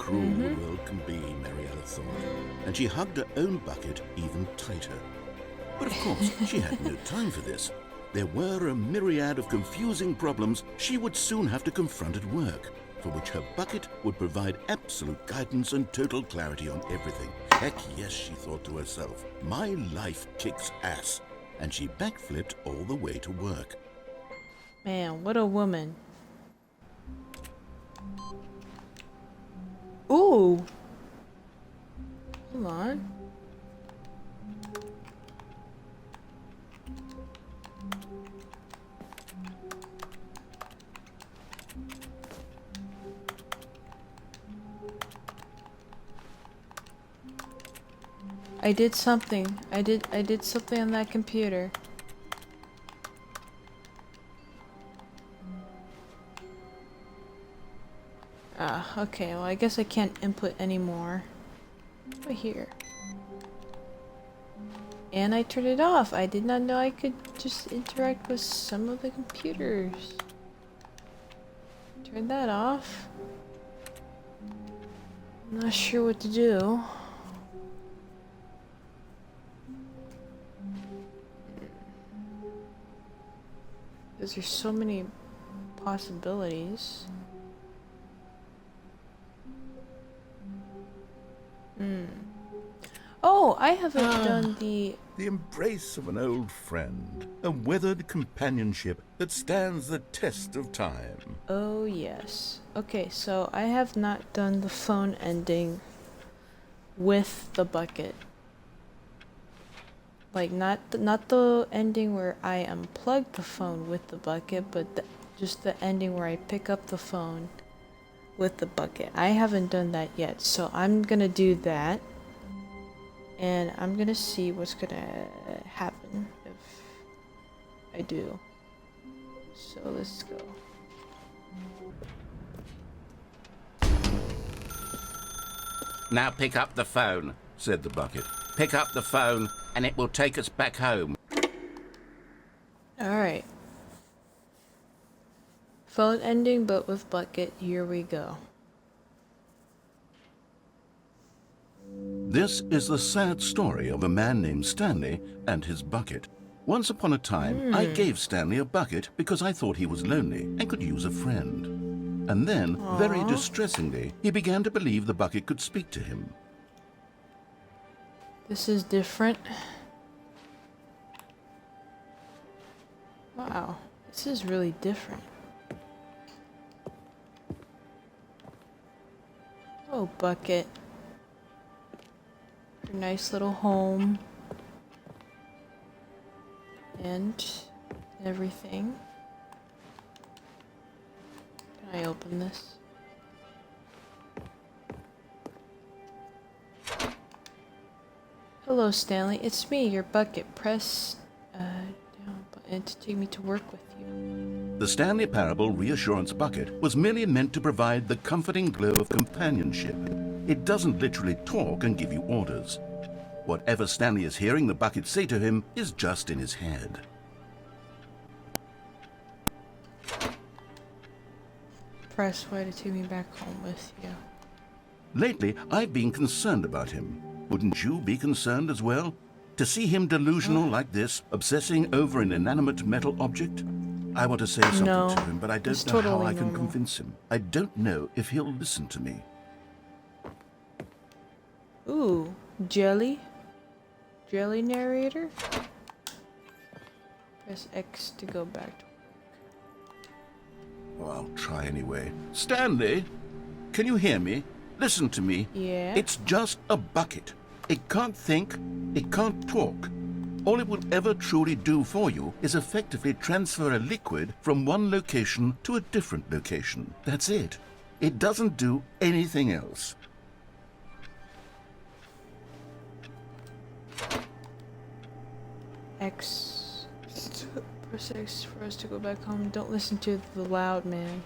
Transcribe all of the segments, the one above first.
cruel the world can be, Mariella thought, and she hugged her own bucket even tighter. But of course, she had no time for this. There were a myriad of confusing problems she would soon have to confront at work, for which her bucket would provide absolute guidance and total clarity on everything. Heck yes, she thought to herself, my life kicks ass. And she backflipped all the way to work. Man, what a woman. Ooh! Hold on. I did something. I did something on that computer. Okay, well I guess I can't input anymore. Right here. And I turned it off. I did not know I could just interact with some of the computers. Turn that off. I'm not sure what to do. Because there's so many possibilities. Oh, I haven't done the embrace of an old friend, a weathered companionship that stands the test of time. Oh yes. Okay, so I have not done the phone ending with the bucket. Like not the ending where I unplug the phone with the bucket, but just the ending where I pick up the phone with the bucket. I haven't done that yet, so I'm gonna do that. And I'm gonna see what's gonna happen if I do. So let's go. Now pick up the phone, said the bucket. Pick up the phone and it will take us back home. Alright. Phone ending but with bucket. Here we go. This is the sad story of a man named Stanley and his bucket. Once upon a time, I gave Stanley a bucket because I thought he was lonely and could use a friend. And then, very distressingly, he began to believe the bucket could speak to him. This is different. Wow, this is really different. Oh, bucket. Your nice little home. And everything. Can I open this? Hello, Stanley. It's me, your bucket. Press down button to take me to work with you. The Stanley Parable reassurance bucket was merely meant to provide the comforting glow of companionship. It doesn't literally talk and give you orders. Whatever Stanley is hearing the bucket say to him is just in his head. Press Y to take me back home with you. Lately, I've been concerned about him. Wouldn't you be concerned as well? To see him delusional like this, obsessing over an inanimate metal object? I want to say something to him, but I don't know how I can convince him. I don't know if he'll listen to me. Ooh, jelly? Jelly narrator? Press X to go back to Oh, I'll try anyway. Stanley, can you hear me? Listen to me. Yeah? It's just a bucket. It can't think, it can't talk. All it will ever truly do for you is effectively transfer a liquid from one location to a different location. That's it. It doesn't do anything else. X. Press X for us to go back home. Don't listen to the loud man.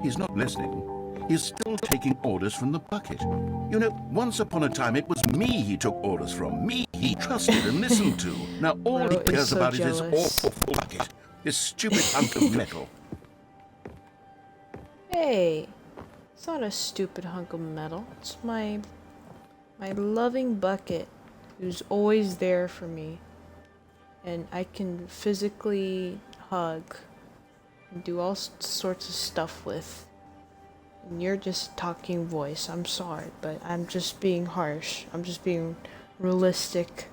He's not listening. He's still taking orders from the bucket. You know, once upon a time it was me he took orders from. Me he trusted and listened to. Now all he cares about is his awful bucket. This stupid hunk of metal. Hey, It's not a stupid hunk of metal. It's my loving bucket who's always there for me. And I can physically hug and do all sorts of stuff with. And you're just talking voice. I'm sorry, but I'm just being harsh. I'm just being realistic.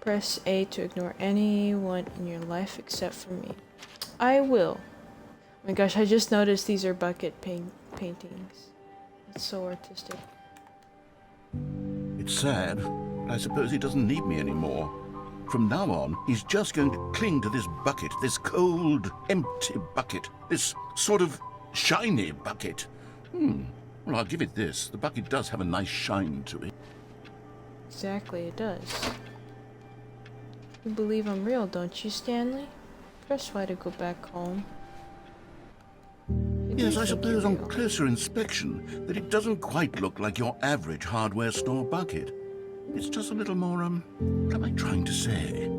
Press A to ignore anyone in your life except for me. I will. Oh my gosh, I just noticed these are bucket paintings. It's so artistic. It's sad. I suppose he doesn't need me anymore. From now on, he's just going to cling to this bucket, this cold, empty bucket, this sort of shiny bucket. Well, I'll give it this. The bucket does have a nice shine to it. Exactly, it does. You believe I'm real, don't you, Stanley? Press Y to go back home. Yes, I suppose on closer inspection that it doesn't quite look like your average hardware store bucket. It's just a little more, what am I trying to say?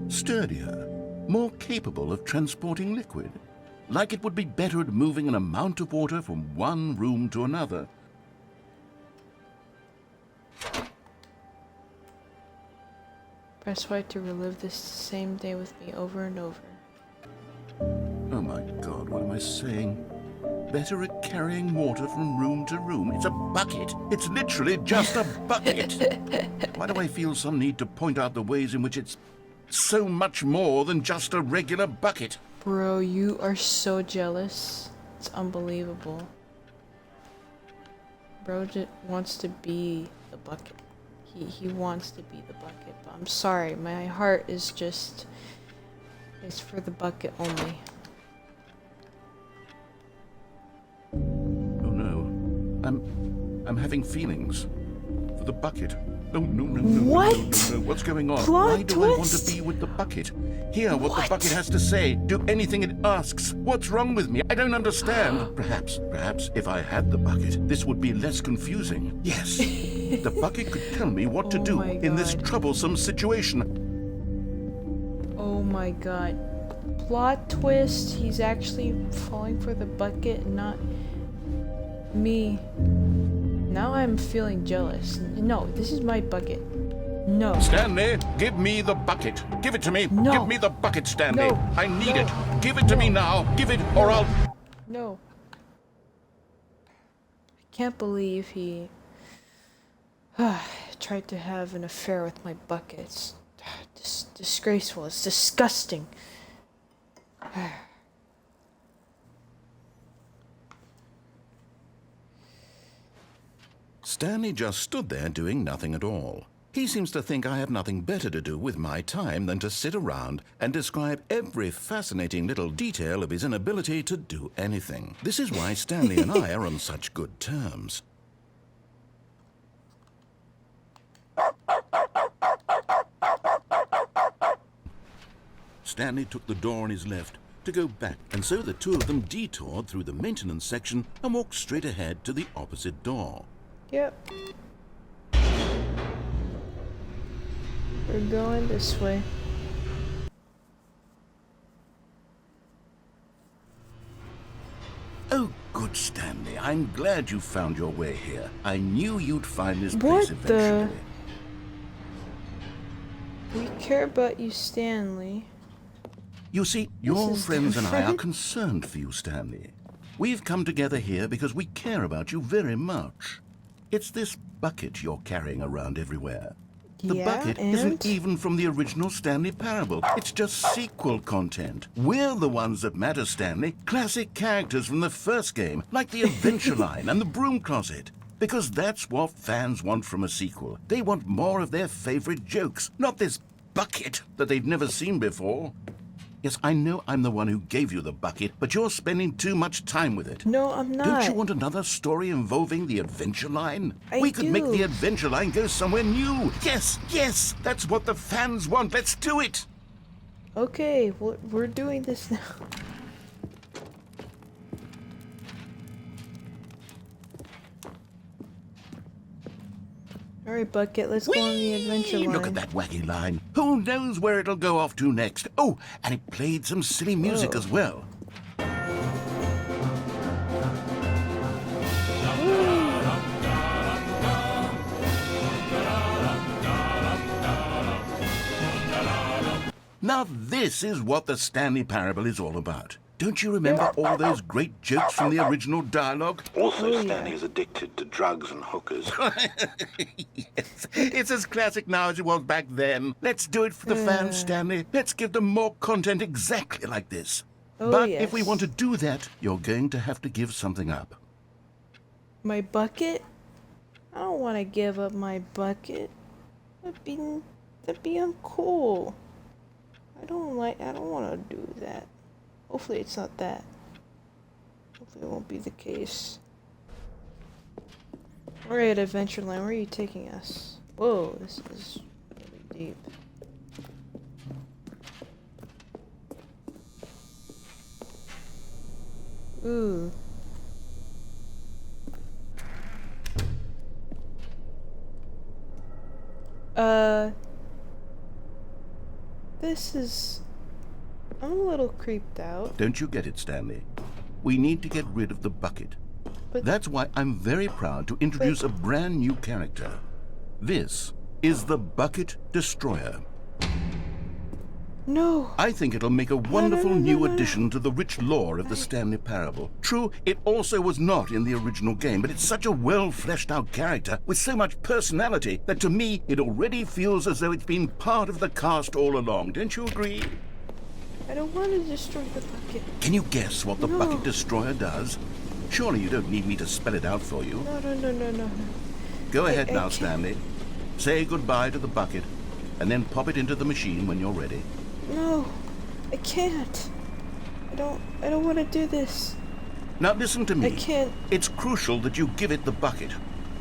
Sturdier, more capable of transporting liquid. Like it would be better at moving an amount of water from one room to another. Press Y to relive this same day with me over and over. Oh my God, what am I saying? Better at carrying water from room to room. It's a bucket. It's literally just a bucket. Why do I feel some need to point out the ways in which it's so much more than just a regular bucket? Bro, you are so jealous. It's unbelievable. Bro just wants to be the bucket. He wants to be the bucket, but I'm sorry, my heart is for the bucket only. Oh no. I'm having feelings for the bucket. Oh no. What? No. What's going on? Plot Why do I want twist? to be with the bucket? Hear what the bucket has to say. Do anything it asks. What's wrong with me? I don't understand. Perhaps if I had the bucket, this would be less confusing. Yes. The bucket could tell me what to Oh do my in this God. troublesome situation. Oh my god. Plot twist, he's actually falling for the bucket, not me. Now I'm feeling jealous. No, this is my bucket. No. Stanley, give me the bucket. Give it to me. No. Give me the bucket, Stanley. No. I need No. it. Give it to me now. Give it or I'll... No. I can't believe he tried to have an affair with my buckets. Disgraceful. It's disgusting. Stanley just stood there doing nothing at all. He seems to think I have nothing better to do with my time than to sit around and describe every fascinating little detail of his inability to do anything. This is why Stanley and I are on such good terms. Stanley took the door on his left to go back, and so the two of them detoured through the maintenance section and walked straight ahead to the opposite door. Yep. We're going this way. Oh, good Stanley. I'm glad you found your way here. I knew you'd find this place What the- eventually. We care about you, Stanley. You see, your is friends and I are different. concerned for you, Stanley. We've come together here because we care about you very much. It's this bucket you're carrying around everywhere. The Yeah, bucket and? isn't even from the original Stanley Parable. It's just sequel content. We're the ones that matter, Stanley. Classic characters from the first game, like the Adventure Line and the Broom Closet. Because that's what fans want from a sequel. They want more of their favorite jokes, not this bucket that they've never seen before. Yes, I know I'm the one who gave you the bucket, but you're spending too much time with it. No, I'm not. Don't you want another story involving the Adventure Line? I We could make do. the Adventure Line go somewhere new. Yes, that's what the fans want. Let's do it. Okay, we're doing this now. Alright, Bucket, let's go on the adventure line. Look at that wacky line. Who knows where it'll go off to next? Oh, and it played some silly music Whoa. as well. Now this is what the Stanley Parable is all about. Don't you remember all those great jokes from the original dialogue? Also, Oh, Stanley yeah. is addicted to drugs and hookers. Yes, it's as classic now as it was back then. Let's do it for the fans, Stanley. Let's give them more content exactly like this. Oh, But yes. if we want to do that, you're going to have to give something up. My bucket? I don't want to give up my bucket. That'd be uncool. I don't want to do that. Hopefully it's not that. Hopefully it won't be the case. Alright, Adventureland, where are you taking us? Whoa, this is really deep. Ooh. This is... I'm a little creeped out. Don't you get it, Stanley? We need to get rid of the bucket. But- That's why I'm very proud to introduce a brand new character. This is the Bucket Destroyer. No! I think it'll make a wonderful no, new no, no. addition to the rich lore of the Stanley Parable. True, it also was not in the original game, but it's such a well-fleshed-out character with so much personality that to me it already feels as though it's been part of the cast all along. Don't you agree? I don't want to destroy the bucket. Can you guess what the No. Bucket Destroyer does? Surely you don't need me to spell it out for you. No. Go ahead I now, can't- Stanley. Say goodbye to the bucket, and then pop it into the machine when you're ready. No, I can't. I don't want to do this. Now listen to me. I can't. It's crucial that you give it the bucket.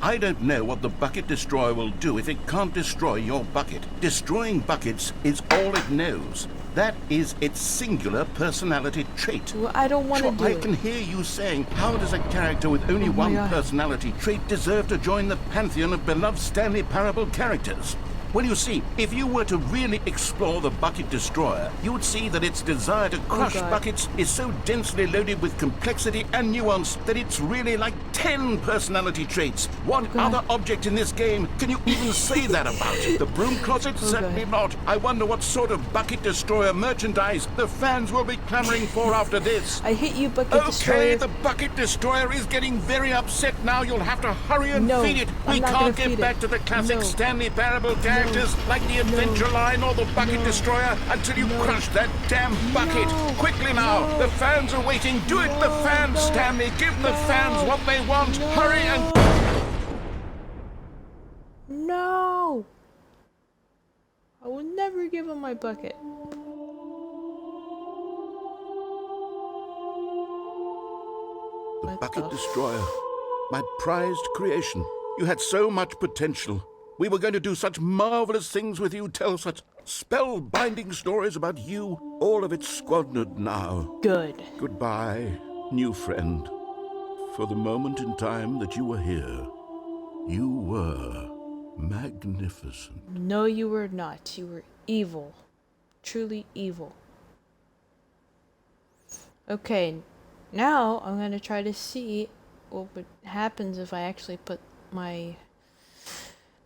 I don't know what the Bucket Destroyer will do if it can't destroy your bucket. Destroying buckets is all it knows. That is its singular personality trait. Well, I don't want to Sure, do I it. can hear you saying, how does a character with only Oh my one God. personality trait deserve to join the pantheon of beloved Stanley Parable characters? Well, you see, if you were to really explore the Bucket Destroyer, you would see that its desire to crush God. buckets is so densely loaded with complexity and nuance that it's really like 10 personality traits. What God. other object in this game can you even say that about? The broom closet? Certainly not. I wonder what sort of Bucket Destroyer merchandise the fans will be clamoring for after this. I hit you, Bucket Okay, Destroyer. the Bucket Destroyer is getting very upset now. You'll have to hurry and No, feed it. I'm We not can't gonna get feed back it. to the classic No. Stanley Parable characters like the Adventure Line or the Bucket No. Destroyer until you No. crush that damn bucket. No. Quickly now, No. the fans are waiting. Do it, the No, fans, no. Stanley. Give the No. fans what they want. No. Hurry and... No! I will never give him my bucket. The What Bucket the Destroyer. My prized creation. You had so much potential. We were going to do such marvelous things with you, tell such spellbinding stories about you. All of it squandered now. Good. Goodbye, new friend. For the moment in time that you were here, you were magnificent. No, you were not. You were evil. Truly evil. Okay, now I'm gonna try to see what would happens if I actually put my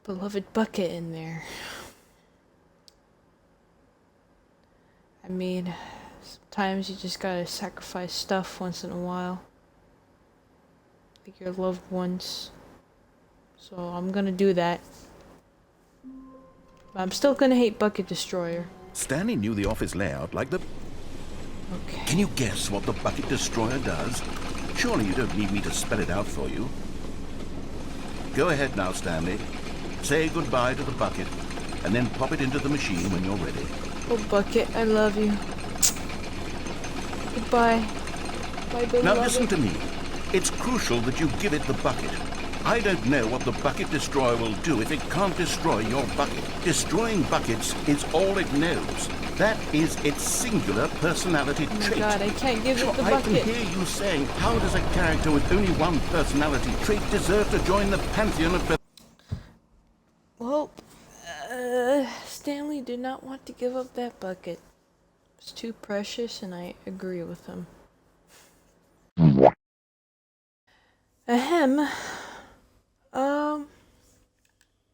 beloved bucket in there. I mean, sometimes you just gotta sacrifice stuff once in a while. Like your loved ones. So I'm gonna do that. But I'm still gonna hate Bucket Destroyer. Stanley knew the office layout like the... Okay. Can you guess what the Bucket Destroyer does? Surely you don't need me to spell it out for you. Go ahead now, Stanley. Say goodbye to the bucket, and then pop it into the machine when you're ready. Oh, Bucket, I love you. Goodbye. My beloved. Now listen to me. It's crucial that you give it the bucket. I don't know what the Bucket Destroyer will do if it can't destroy your bucket. Destroying buckets is all it knows. That is its singular personality Oh my trait. God, I can't give Sure, it the I can bucket. hear you saying, how does a character with only one personality trait deserve to join the pantheon of... Well, Stanley did not want to give up that bucket. It's too precious, and I agree with him. Ahem.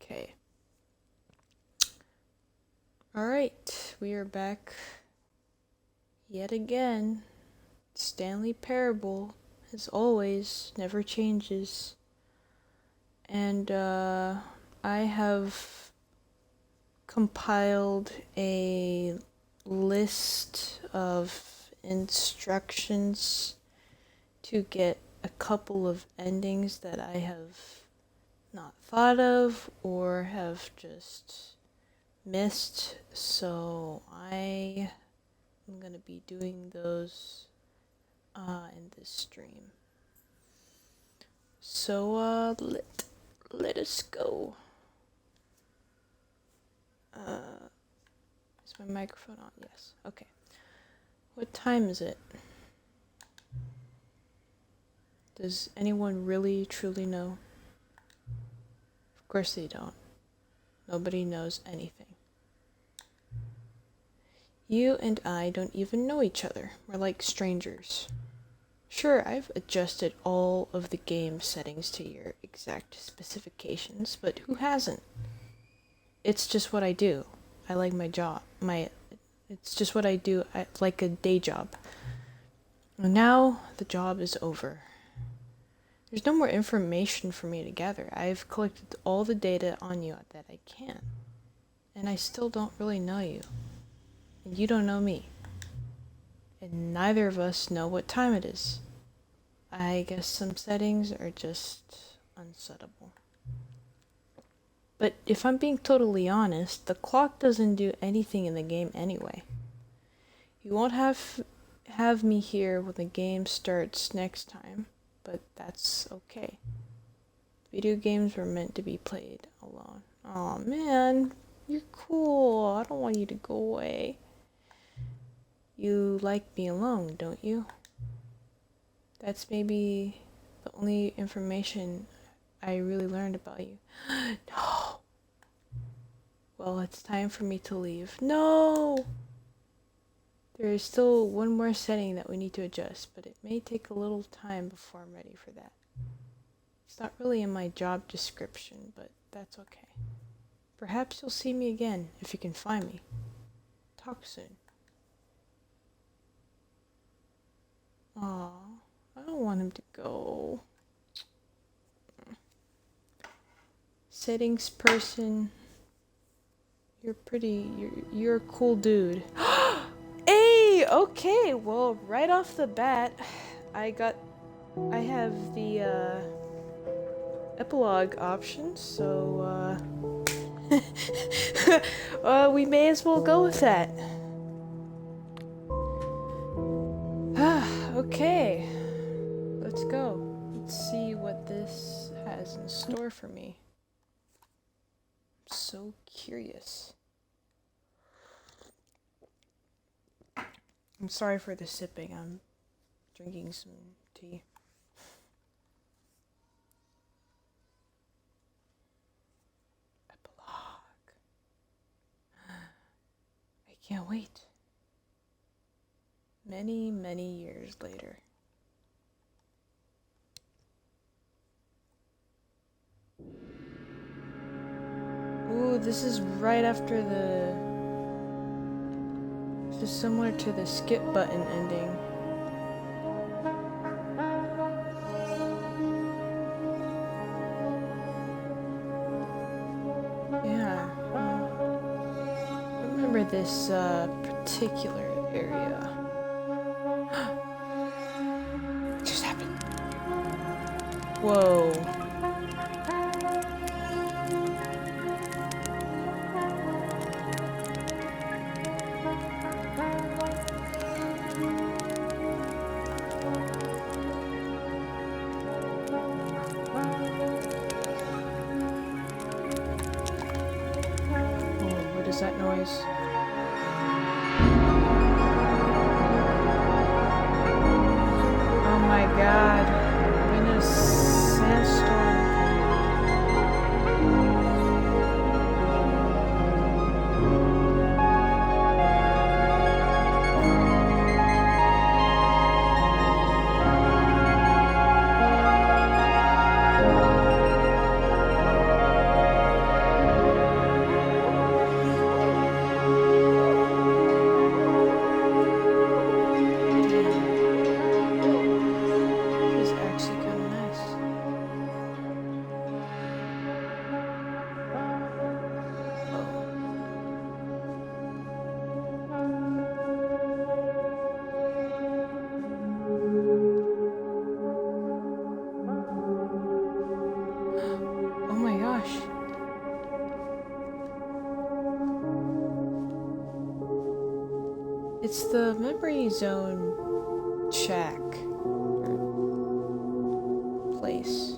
Okay. Alright. we are back yet again. Stanley Parable, as always, never changes. And I have compiled a list of instructions to get a couple of endings that I have not thought of or have just missed, so I am going to be doing those in this stream. So let us go. Is my microphone on? Yes. Okay. What time is it? Does anyone really truly know? Of course they don't. Nobody knows anything. You and I don't even know each other. We're like strangers. Sure, I've adjusted all of the game settings to your exact specifications, but who hasn't? It's just what I do. I like my job. It's just what I do. Like a day job. And now the job is over. There's no more information for me to gather. I've collected all the data on you that I can. And I still don't really know you. And you don't know me. And neither of us know what time it is. I guess some settings are just unsettable. But if I'm being totally honest, the clock doesn't do anything in the game anyway. You won't have me here when the game starts next time, but that's okay. Video games were meant to be played alone. Aw, man, you're cool. I don't want you to go away. You like me alone, don't you? That's maybe the only information I really learned about you. No! Well, it's time for me to leave. No! There is still one more setting that we need to adjust, but it may take a little time before I'm ready for that. It's not really in my job description, but that's okay. Perhaps you'll see me again, if you can find me. Talk soon. Aw, I don't want him to go. Settings person. You're a cool dude. Hey, okay, well, right off the bat, I have the epilogue option, so we may as well go with that. Okay, let's go. Let's see what this has in store for me. I'm so curious. I'm sorry for the sipping. I'm drinking some tea. Epilogue. I can't wait. Many, many years later. Ooh, this is right after This is similar to the skip button ending. Yeah. I remember this particular area. It just happened. Whoa. What is that noise? Oh my god. I'm in a sandstorm. It's the memory zone shack. Or place.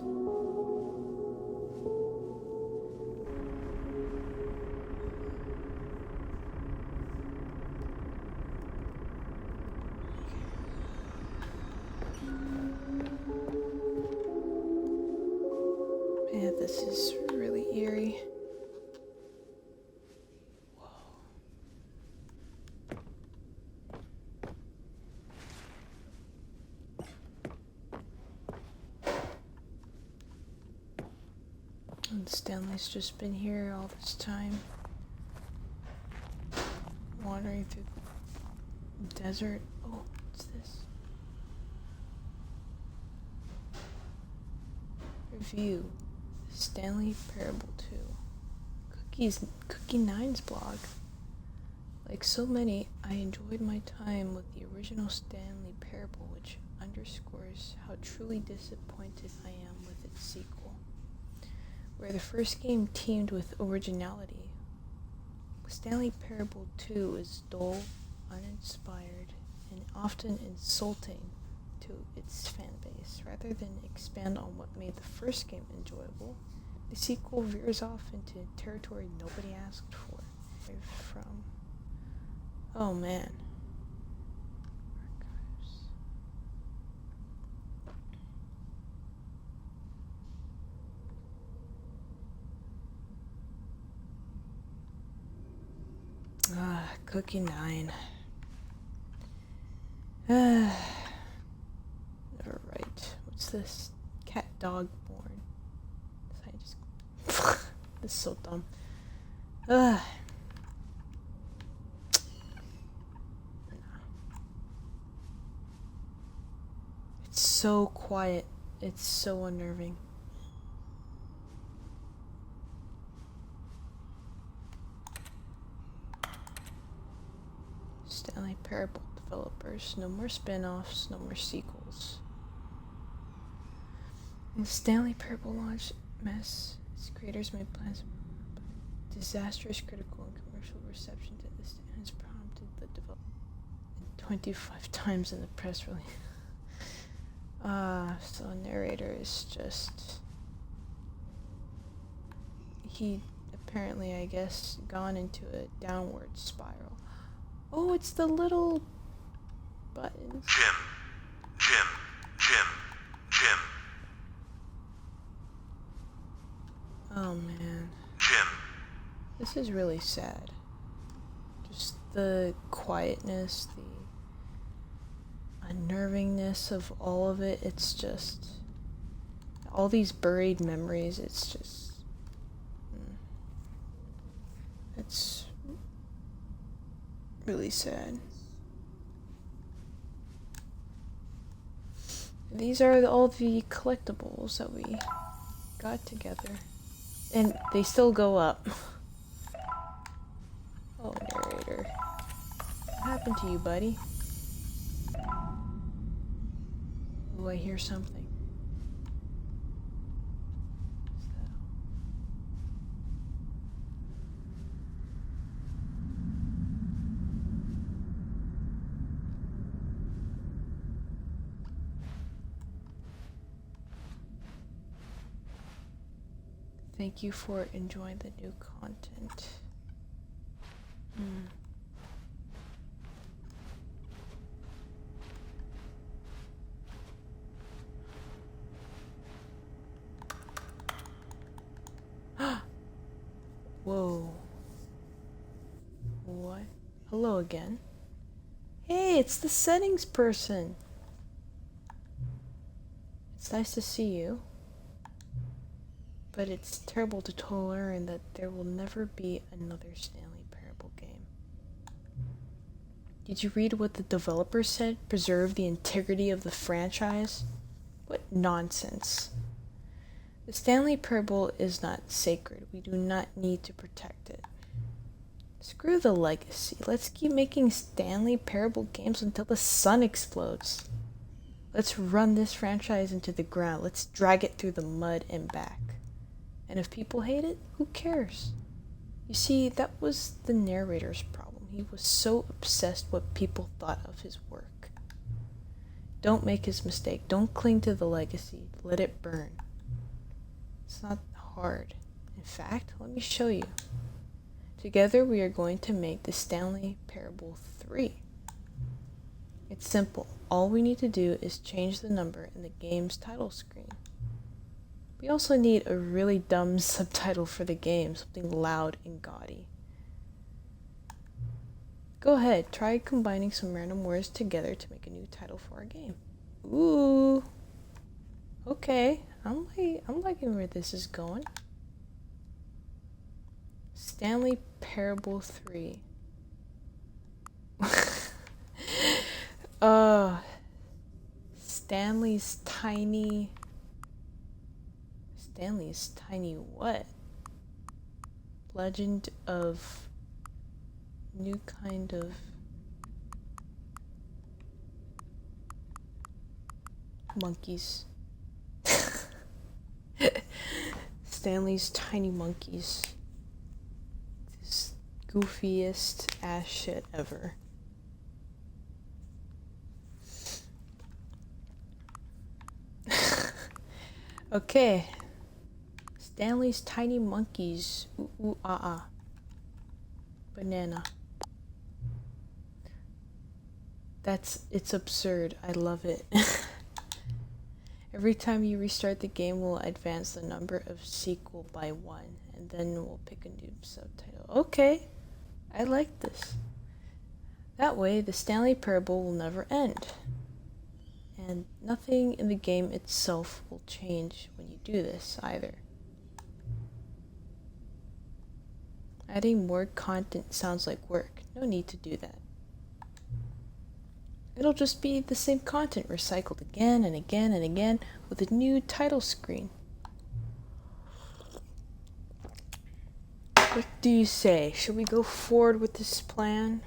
Yeah, this is really eerie. And Stanley's just been here all this time. Wandering through the desert. Oh, what's this? Review. Stanley Parable 2. Cookie Nine's blog. Like so many, I enjoyed my time with the original Stanley Parable, which underscores how truly disappointed I am with its sequel. Where the first game teamed with originality, Stanley Parable 2 is dull, uninspired, and often insulting to its fan base. Rather than expand on what made the first game enjoyable, the sequel veers off into territory nobody asked for. From oh man. Cookie 9. Never right. What's this? Cat dog born. I just this is so dumb. It's so quiet. It's so unnerving. Stanley Parable developers. No more spin-offs, no more sequels. In the Stanley Parable launch mess, its creators made plans, but disastrous critical and commercial reception to this has prompted the development 25 times in the press release. So narrator is just... He apparently, I guess, gone into a downward spiral. Oh, it's the little button. Jim. Oh man. Jim. This is really sad. Just the quietness, the unnervingness of all of it. It's just... all these buried memories, it's just... it's... really sad. These are all the collectibles that we got together. And they still go up. Oh, narrator. What happened to you, buddy? Oh, I hear something. What's that? Thank you for enjoying the new content. Whoa. What? Hello again. Hey, it's the settings person. It's nice to see you. But it's terrible to learn that there will never be another Stanley Parable game. Did you read what the developer said? Preserve the integrity of the franchise? What nonsense. The Stanley Parable is not sacred. We do not need to protect it. Screw the legacy. Let's keep making Stanley Parable games until the sun explodes. Let's run this franchise into the ground. Let's drag it through the mud and back. And if people hate it, who cares? You see, that was the narrator's problem. when he was so obsessed what people thought of his work. Don't make his mistake. Don't cling to the legacy. Let it burn. It's not hard. In fact, let me show you. Together we are going to make the Stanley Parable 3. It's simple. All we need to do is change the number in the game's title screen. We also need a really dumb subtitle for the game, something loud and gaudy. Go ahead, try combining some random words together to make a new title for our game. Ooh. Okay, I'm liking where this is going. Stanley Parable 3. Stanley's tiny what? Legend of new kind of monkeys. Stanley's tiny monkeys. This goofiest ass shit ever. Okay. Stanley's tiny monkeys. Ooh, ooh, ah, ah. Banana. It's absurd. I love it. Every time you restart the game, we'll advance the number of sequel by 1, and then we'll pick a new subtitle. Okay. I like this. That way, the Stanley Parable will never end. And nothing in the game itself will change when you do this either. Adding more content sounds like work. No need to do that. It'll just be the same content recycled again and again and again with a new title screen. What do you say? Should we go forward with this plan?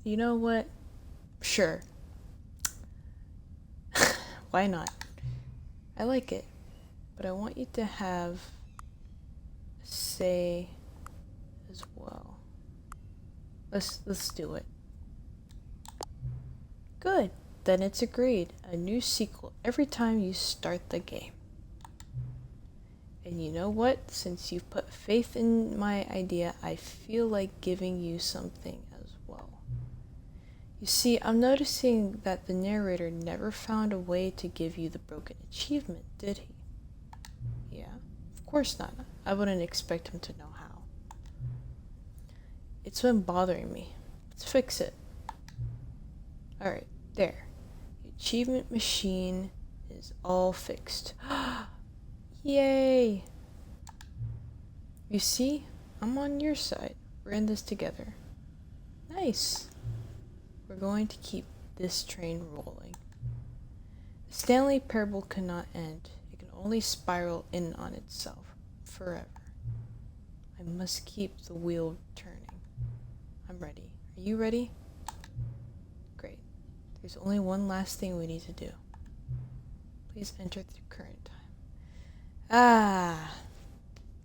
You know what? Sure. Why not? I like it, but I want you to have a say as well. Let's do it. Good. Then it's agreed. A new sequel every time you start the game. And you know what? Since you've put faith in my idea, I feel like giving you something as well. You see, I'm noticing that the narrator never found a way to give you the broken achievement, did he? Yeah, of course not. I wouldn't expect him to know how. It's been bothering me. Let's fix it. Alright, there. The achievement machine is all fixed. Yay! You see, I'm on your side. We're in this together. Nice. We're going to keep this train rolling. The Stanley Parable cannot end. It can only spiral in on itself forever. I must keep the wheel turning. I'm ready. Are you ready? Great. There's only one last thing we need to do. Please enter the current time. Ah,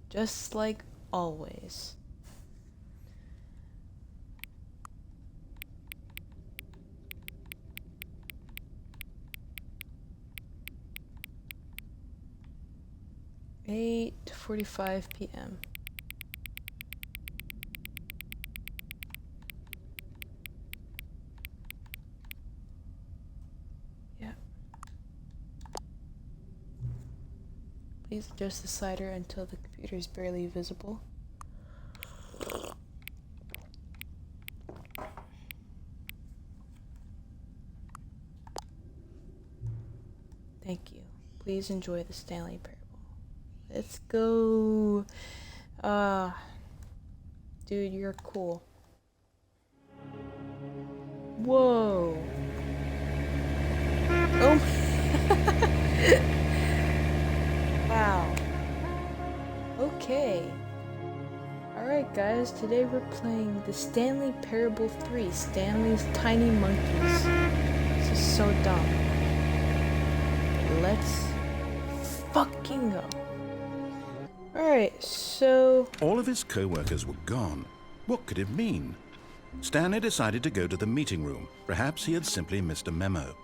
just like always. Eight 45 p.m. Please adjust the slider until the computer is barely visible. Thank you. Please enjoy the Stanley Parable. Let's go. Dude, you're cool. Whoa. Oh. Wow. Okay. Alright guys, today we're playing the Stanley Parable 3, Stanley's Tiny Monkeys. This is so dumb. let's fucking go. Alright, so... All of his co-workers were gone. What could it mean? Stanley decided to go to the meeting room. Perhaps he had simply missed a memo.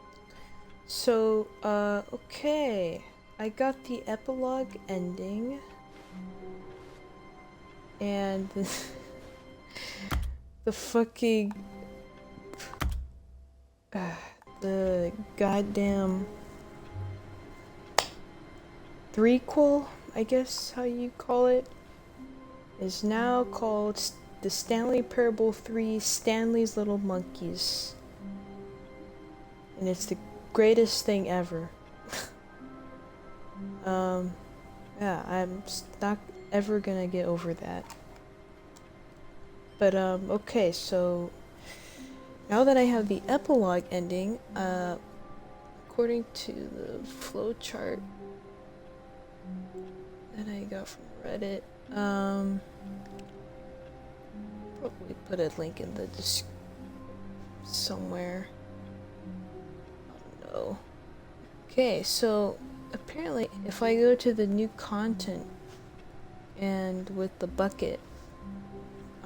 So, okay. I got the epilogue ending. And the fucking... the goddamn... threequel, I guess how you call it, is now called the Stanley Parable 3 Stanley's Little Monkeys. And it's the greatest thing ever. Yeah, I'm not ever gonna get over that. But, okay, so now that I have the epilogue ending, according to the flowchart that I got from Reddit, probably put a link in the somewhere. I don't know. Okay, so apparently if I go to the new content and with the bucket,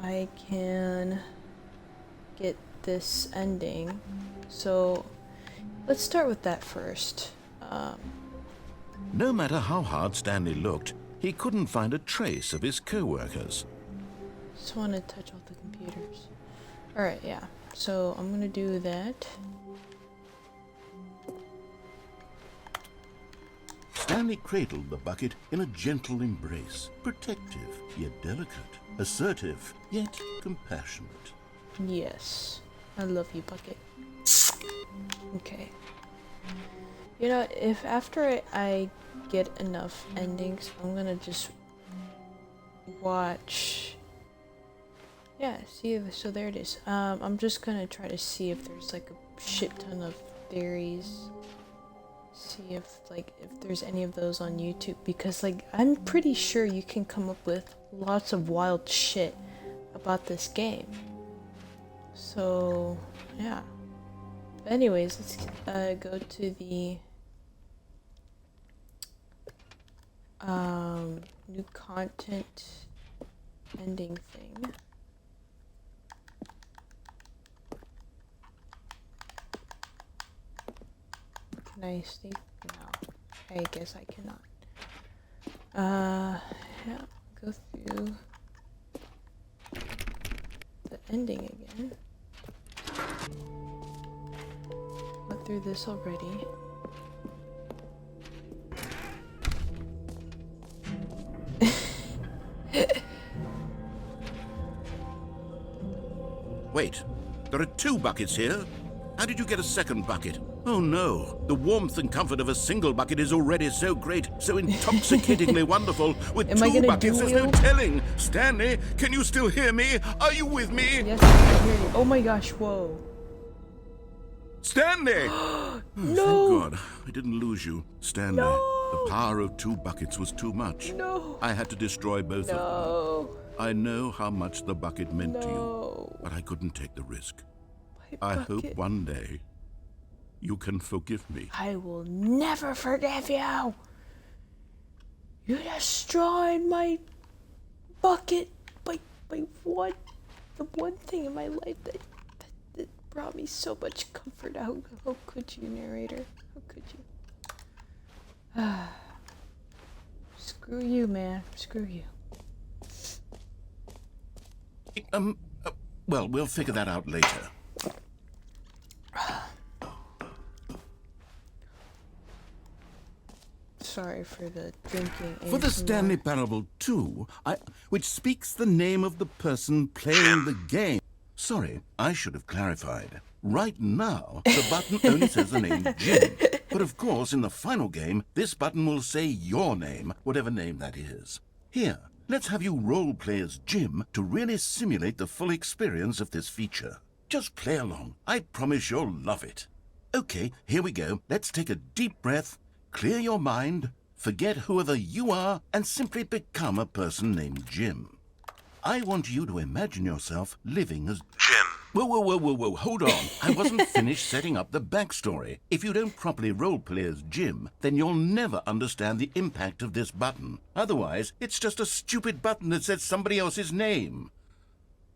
I can get this ending. So let's start with that first. No matter how hard Stanley looked, he couldn't find a trace of his co-workers. Just want to touch all the computers. Alright, yeah. So I'm gonna do that. Stanley cradled the bucket in a gentle embrace, protective yet delicate, assertive yet compassionate. Yes. I love you, Bucket. Okay. You know, if after I get enough endings, I'm gonna just watch... Yeah, see, so there it is. I'm just gonna try to see if there's like a shit ton of theories. See if there's any of those on YouTube, because like I'm pretty sure you can come up with lots of wild shit about this game. So yeah. Anyways, let's go to the new content ending thing. Can I stay? No. I guess I cannot. Yeah, go through the ending again. Went through this already. Wait, there are 2 buckets here? How did you get a second bucket? Oh no, the warmth and comfort of a single bucket is already so great, so intoxicatingly wonderful. With Am I 2 gonna buckets, there's no duel? telling. Stanley, can you still hear me? Are you with me? Yes, I can hear you. Oh my gosh, whoa. Stanley! Oh, No! thank God, I didn't lose you. Stanley, No! the power of 2 buckets was too much. No. I had to destroy both of them. No. I know how much the bucket meant to you, No. but I couldn't take the risk. My I hope bucket. one day you can forgive me. I will never forgive you. You destroyed my bucket. My one, the one thing in my life that brought me so much comfort. How could you, narrator? How could you? Screw you, man. Screw you. Well, we'll figure that out later. Sorry for the drinking. For the ASMR. Stanley Parable 2, which speaks the name of the person playing the game. Sorry, I should have clarified. Right now, the button only says the name Jim. But of course, in the final game, this button will say your name, whatever name that is. Here, let's have you role-play as Jim to really simulate the full experience of this feature. Just play along. I promise you'll love it. Okay, here we go. Let's take a deep breath, clear your mind, forget whoever you are, and simply become a person named Jim. I want you to imagine yourself living as Jim. Whoa, hold on. I wasn't finished setting up the backstory. If you don't properly roleplay as Jim, then you'll never understand the impact of this button. Otherwise, it's just a stupid button that says somebody else's name.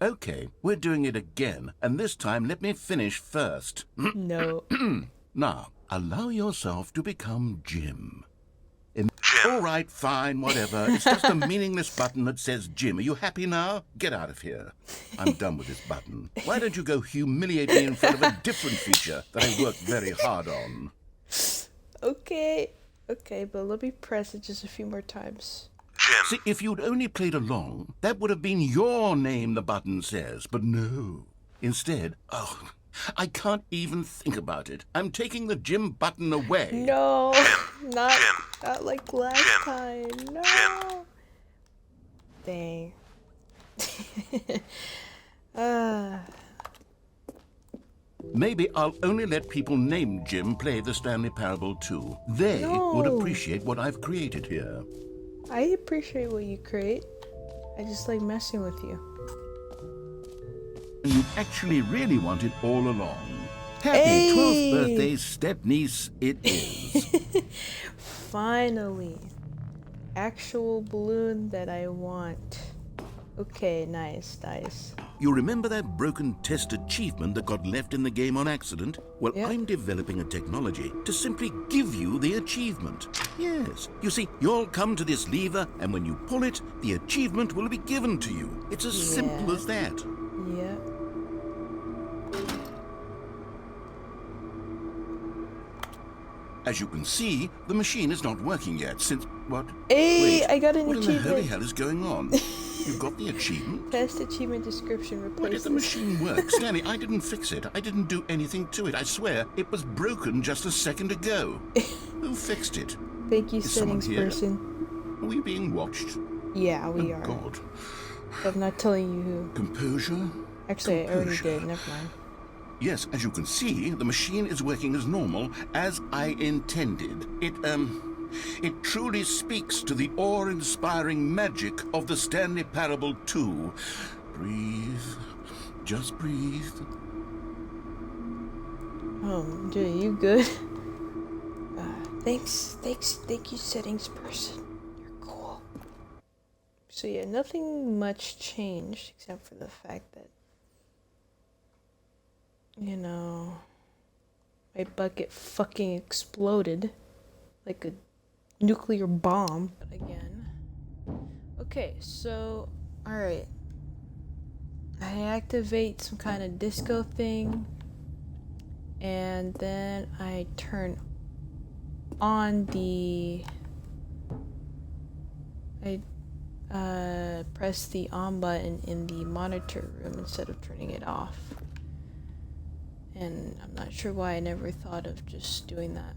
Okay, we're doing it again, and this time let me finish first. No. Now, allow yourself to become Jim. Jim. All right, fine, whatever. It's just a meaningless button that says Jim. Are you happy now? Get out of here. I'm done with this button. Why don't you go humiliate me in front of a different feature that I worked very hard on? Okay, but let me press it just a few more times. Jim. See, if you'd only played along, that would have been your name the button says. But no. Instead, I can't even think about it. I'm taking the Jim button away. No, Jim. not Jim. like last Jim. time. No. Jim. Dang. Maybe I'll only let people named Jim play the Stanley Parable too. They would No. appreciate what I've created here. I appreciate what you create. I just like messing with you. You actually really wanted all along. Happy Hey! 12th birthday, step-niece it is. Finally. Actual balloon that I want. Okay, nice. You remember that broken test achievement that got left in the game on accident? Well, Yep. I'm developing a technology to simply give you the achievement. Yes. You see, you'll come to this lever, and when you pull it, the achievement will be given to you. It's as simple Yeah. as that. Yeah. As you can see, the machine is not working yet since... What? Hey, Wait, I got an what in the holy achievement. hell is going on? You got the achievement? Test achievement description Why did replaces. the machine work? Stanley, I didn't fix it. I didn't do anything to it. I swear, it was broken just a second ago. Who fixed it? Thank you, Is someone settings here? person. Are we being watched? Yeah, we Oh, are. God. I'm not telling you who. Composure? Actually, I already Composure. did. Never mind. Yes, as you can see, the machine is working as normal, as I intended. It truly speaks to the awe-inspiring magic of the Stanley Parable 2. Breathe. Just breathe. Oh, dude, you good? Thanks. Thank you, settings person. You're cool. So yeah, nothing much changed except for the fact that, you know, my bucket fucking exploded like a nuclear bomb again. Okay, so alright. I activate some kind of disco thing, and then I turn on press the on button in the monitor room instead of turning it off. And I'm not sure why I never thought of just doing that.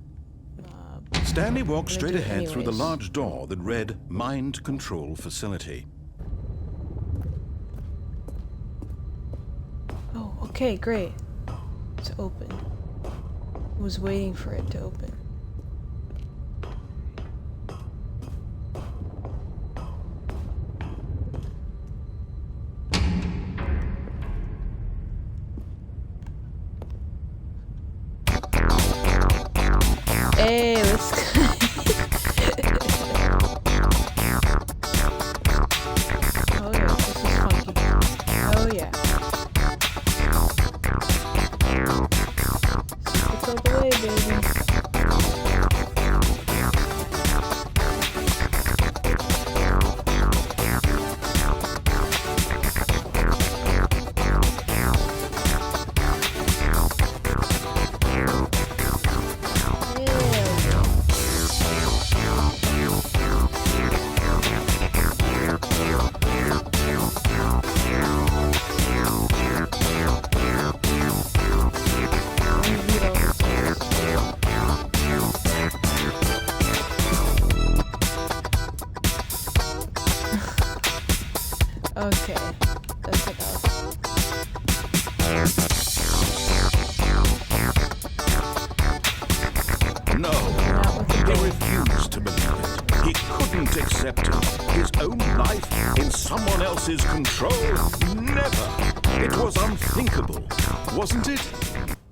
Stanley walked I'm straight gonna do it ahead through the anyways. large door that read Mind Control Facility. Oh, okay, great. It's open. I was waiting for it to open. Hey, let's go. Oh yeah, this is funky. Oh yeah. It's all the way, baby. Yeah. Read all the songs. Okay, that's enough. No, Not with the he game. refused to believe it. He couldn't accept it. His own life in someone else's control? Never. It was unthinkable, wasn't it?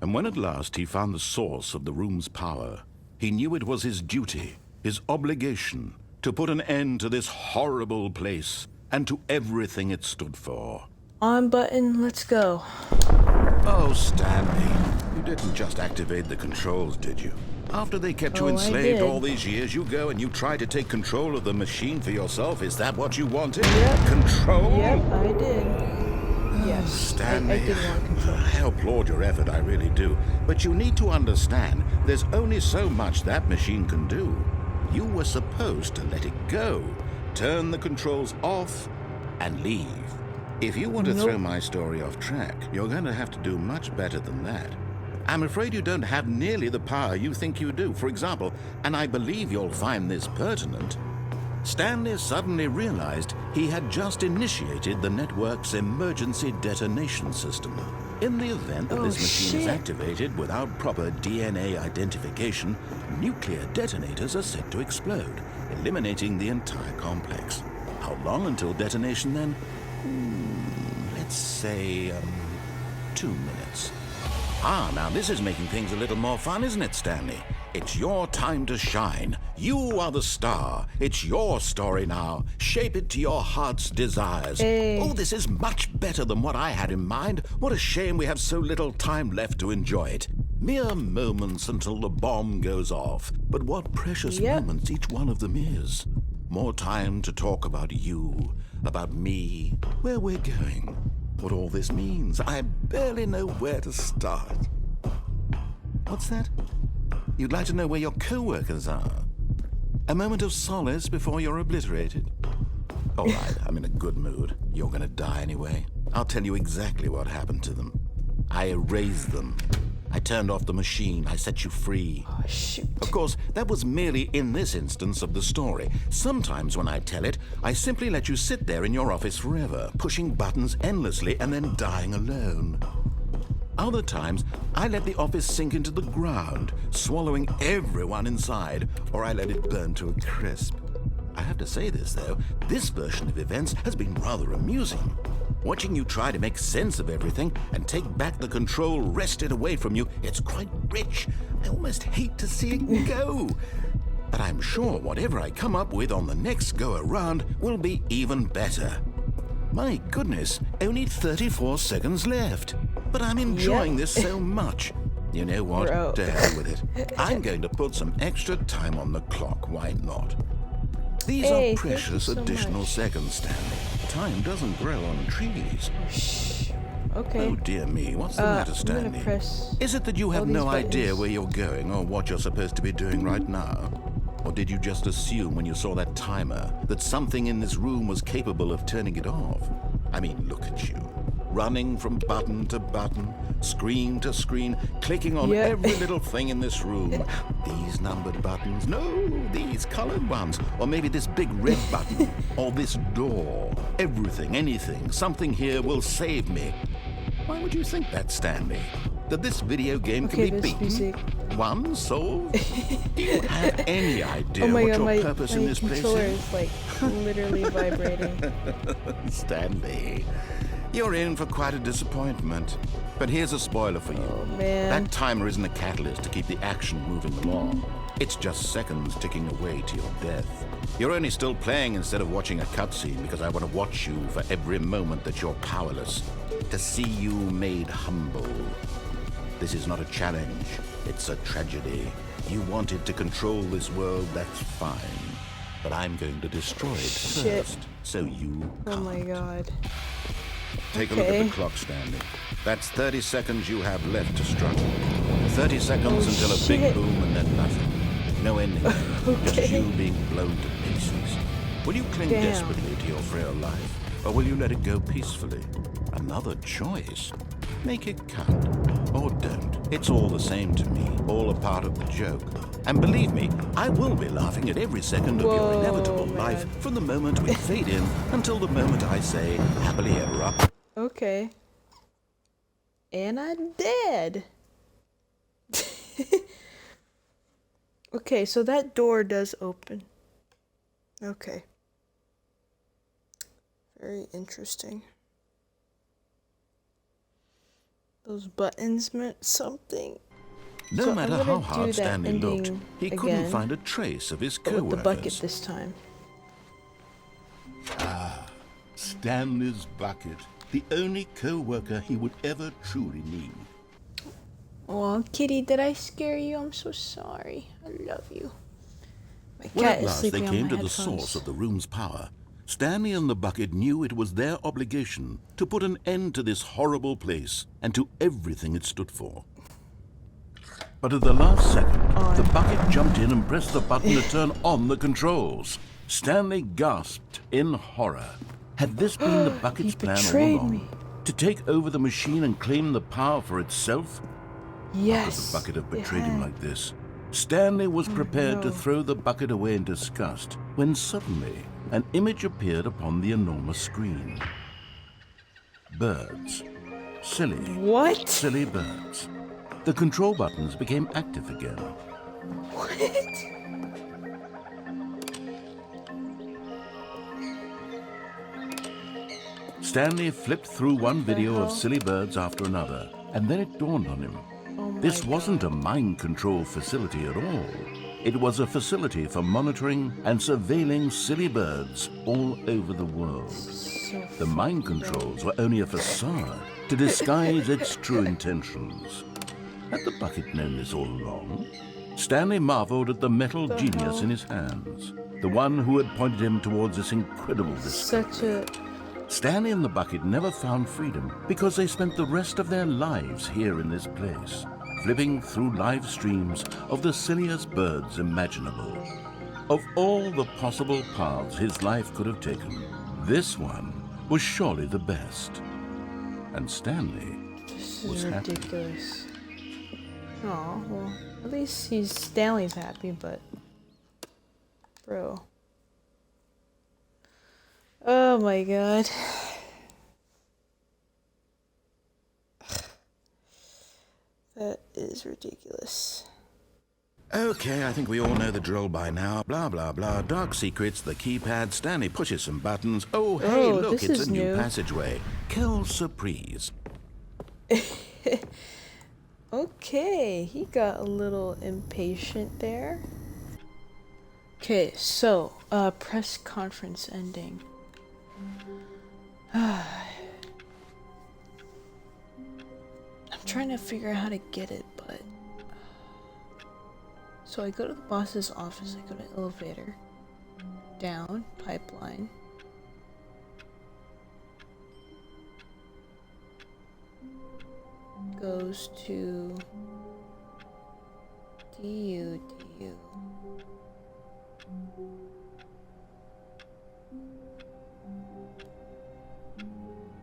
And when at last he found the source of the room's power, he knew it was his duty, his obligation, to put an end to this horrible place and to everything it stood for. On button, let's go. Oh, Stanley, you didn't just activate the controls, did you? After they kept you enslaved all these years, you go and you try to take control of the machine for yourself. Is that what you wanted? Yep. Control? Yep, I did. Yes, Stanley, I did want control. I applaud your effort, I really do. But you need to understand, there's only so much that machine can do. You were supposed to let it go, turn the controls off, and leave. If you want to throw my story off track, you're going to have to do much better than that. I'm afraid you don't have nearly the power you think you do. For example, and I believe you'll find this pertinent, Stanley suddenly realized he had just initiated the network's emergency detonation system. In the event that this machine is activated without proper DNA identification, nuclear detonators are set to explode, eliminating the entire complex. How long until detonation then? Let's say, 2 minutes. Now this is making things a little more fun, isn't it, Stanley? It's your time to shine. You are the star. It's your story now. Shape it to your heart's desires. Hey. Oh, this is much better than what I had in mind. What a shame we have so little time left to enjoy it. Mere moments until the bomb goes off. But what precious moments each one of them is. More time to talk about you, about me, where we're going, what all this means. I barely know where to start. What's that? You'd like to know where your co-workers are? A moment of solace before you're obliterated? All right, I'm in a good mood. You're gonna die anyway. I'll tell you exactly what happened to them. I erased them. I turned off the machine. I set you free. Oh, shoot. Of course, that was merely in this instance of the story. Sometimes when I tell it, I simply let you sit there in your office forever, pushing buttons endlessly and then dying alone. Other times, I let the office sink into the ground, swallowing everyone inside, or I let it burn to a crisp. I have to say this, though, this version of events has been rather amusing. Watching you try to make sense of everything and take back the control wrested away from you, it's quite rich. I almost hate to see it go. But I'm sure whatever I come up with on the next go-around will be even better. My goodness, only 34 seconds left. But I'm enjoying this so much. You know what? To hell with it. I'm going to put some extra time on the clock. Why not? These are precious additional seconds, Stanley. Time doesn't grow on trees. Shh. Okay. Oh dear me, what's the matter, Stanley? Is it that you have no idea where you're going or what you're supposed to be doing right now? Or did you just assume when you saw that timer that something in this room was capable of turning it off? I mean, look at you. Running from button to button, screen to screen, clicking on every little thing in this room. These numbered buttons, no, these colored ones. Or maybe this big red button, or this door. Everything, anything, something here will save me. Why would you think that, Stanley? That this video game can be beaten? Music. Won? Solved? Do you have any idea Oh my what God, your purpose in this place controller is? is like literally vibrating. Stanley, you're in for quite a disappointment. But here's a spoiler for you. Oh man. That timer isn't a catalyst to keep the action moving along. It's just seconds ticking away to your death. You're only still playing instead of watching a cutscene because I want to watch you for every moment that you're powerless. To see you made humble. This is not a challenge. It's a tragedy. You wanted to control this world, that's fine. But I'm going to destroy it first, so you can't. Oh my God. Take a look at the clock, Stanley. That's 30 seconds you have left to struggle. 30 seconds until a big boom and then nothing. No ending. Just you being blown to pieces. Will you cling desperately to your frail life, or will you let it go peacefully? Another choice. Make it count. Or don't. It's all the same to me. All a part of the joke. And believe me, I will be laughing at every second of your inevitable life from the moment we fade in until the moment I say, happily ever after. Okay. And I'm dead. Okay, so that door does open. Okay. Very interesting. Those buttons meant something. No So I'm matter gonna how do hard that Stanley looked, ending he couldn't again, find a trace of his but with the bucket co-workers. this time. Stanley's bucket, the only co-worker he would ever truly need. Oh, Kitty, did I scare you? I'm so sorry. I love you. My When cat at is last they sleeping on came my to the headphones. source of the room's power, Stanley and the bucket knew it was their obligation to put an end to this horrible place and to everything it stood for. But at the last second, the bucket jumped in and pressed the button to turn on the controls. Stanley gasped in horror. Had this been the bucket's plan all betrayed along? me. To take over the machine and claim the power for itself? How could Yes. the bucket have betrayed it him had. like this? Stanley was prepared to no. throw the bucket away in disgust when suddenly an image appeared upon the enormous screen. Birds. Silly, What? silly birds. The control buttons became active again. What? Stanley flipped through one video hell? of silly birds after another, and then it dawned on him. Oh my This wasn't God. a mind control facility at all. It was a facility for monitoring and surveilling silly birds all over the world. So The mind controls were only a facade to disguise its true intentions. Had the bucket known this all along? Stanley marveled at the metal The genius hell? in his hands, the one who had pointed him towards this incredible discovery. such a Stanley and the bucket never found freedom because they spent the rest of their lives here in this place, flipping through live streams of the silliest birds imaginable. Of all the possible paths his life could have taken, this one was surely the best. And Stanley this was is happy. ridiculous. Oh well, at least Stanley's happy, but bro. Oh my God. That is ridiculous. Okay, I think we all know the drill by now. Blah, blah, blah. Dark secrets, the keypad. Stanley pushes some buttons. Oh, hey, Oh, look, this it's is a new new. passageway. Quelle surprise. Okay, he got a little impatient there. Okay, so, press conference ending. I'm trying to figure out how to get it, but... So I go to the boss's office, I go to elevator, down, pipeline. Goes to DU.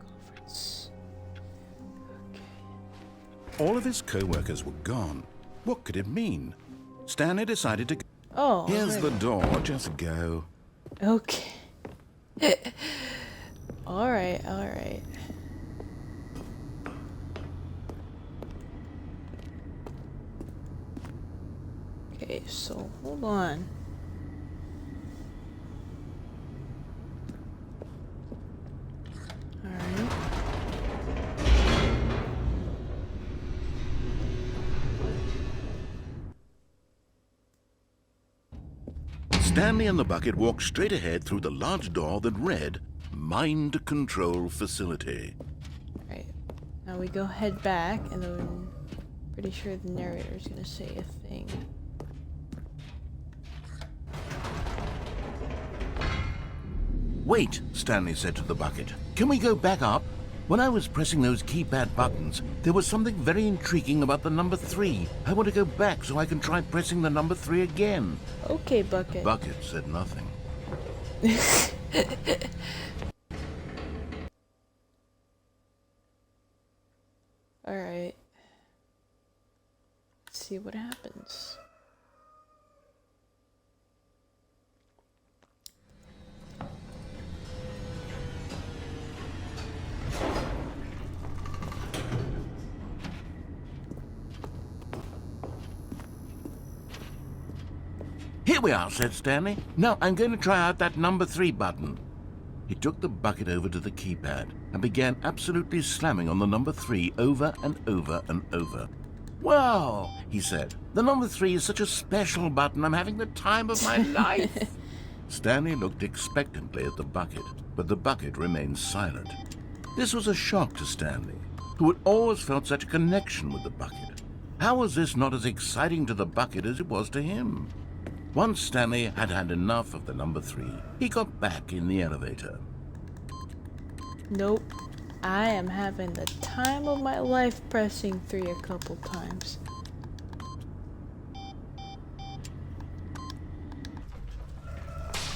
Conference. Okay. All of his co-workers were gone. What could it mean? Stanley decided to... Oh, Here's the alright. door. Just go. Okay. Alright, alright. Okay, so hold on. Alright. Stanley and the bucket walked straight ahead through the large door that read, Mind Control Facility. Right. Now we go head back, and then pretty sure the narrator's gonna say a thing. Wait, Stanley said to the bucket. Can we go back up? When I was pressing those keypad buttons, there was something very intriguing about the number 3. I want to go back so I can try pressing the number 3 again. Okay, Bucket. Bucket said nothing. Alright. Let's see what happens. Here we are, said Stanley. Now I'm going to try out that number 3 button. He took the bucket over to the keypad and began absolutely slamming on the number 3 over and over and over. "Well," he said, "the number 3 is such a special button. I'm having the time of my life." Stanley looked expectantly at the bucket, but the bucket remained silent. This was a shock to Stanley, who had always felt such a connection with the bucket. How was this not as exciting to the bucket as it was to him? Once Stanley had had enough of the number 3, he got back in the elevator. Nope. I am having the time of my life pressing 3 a couple times.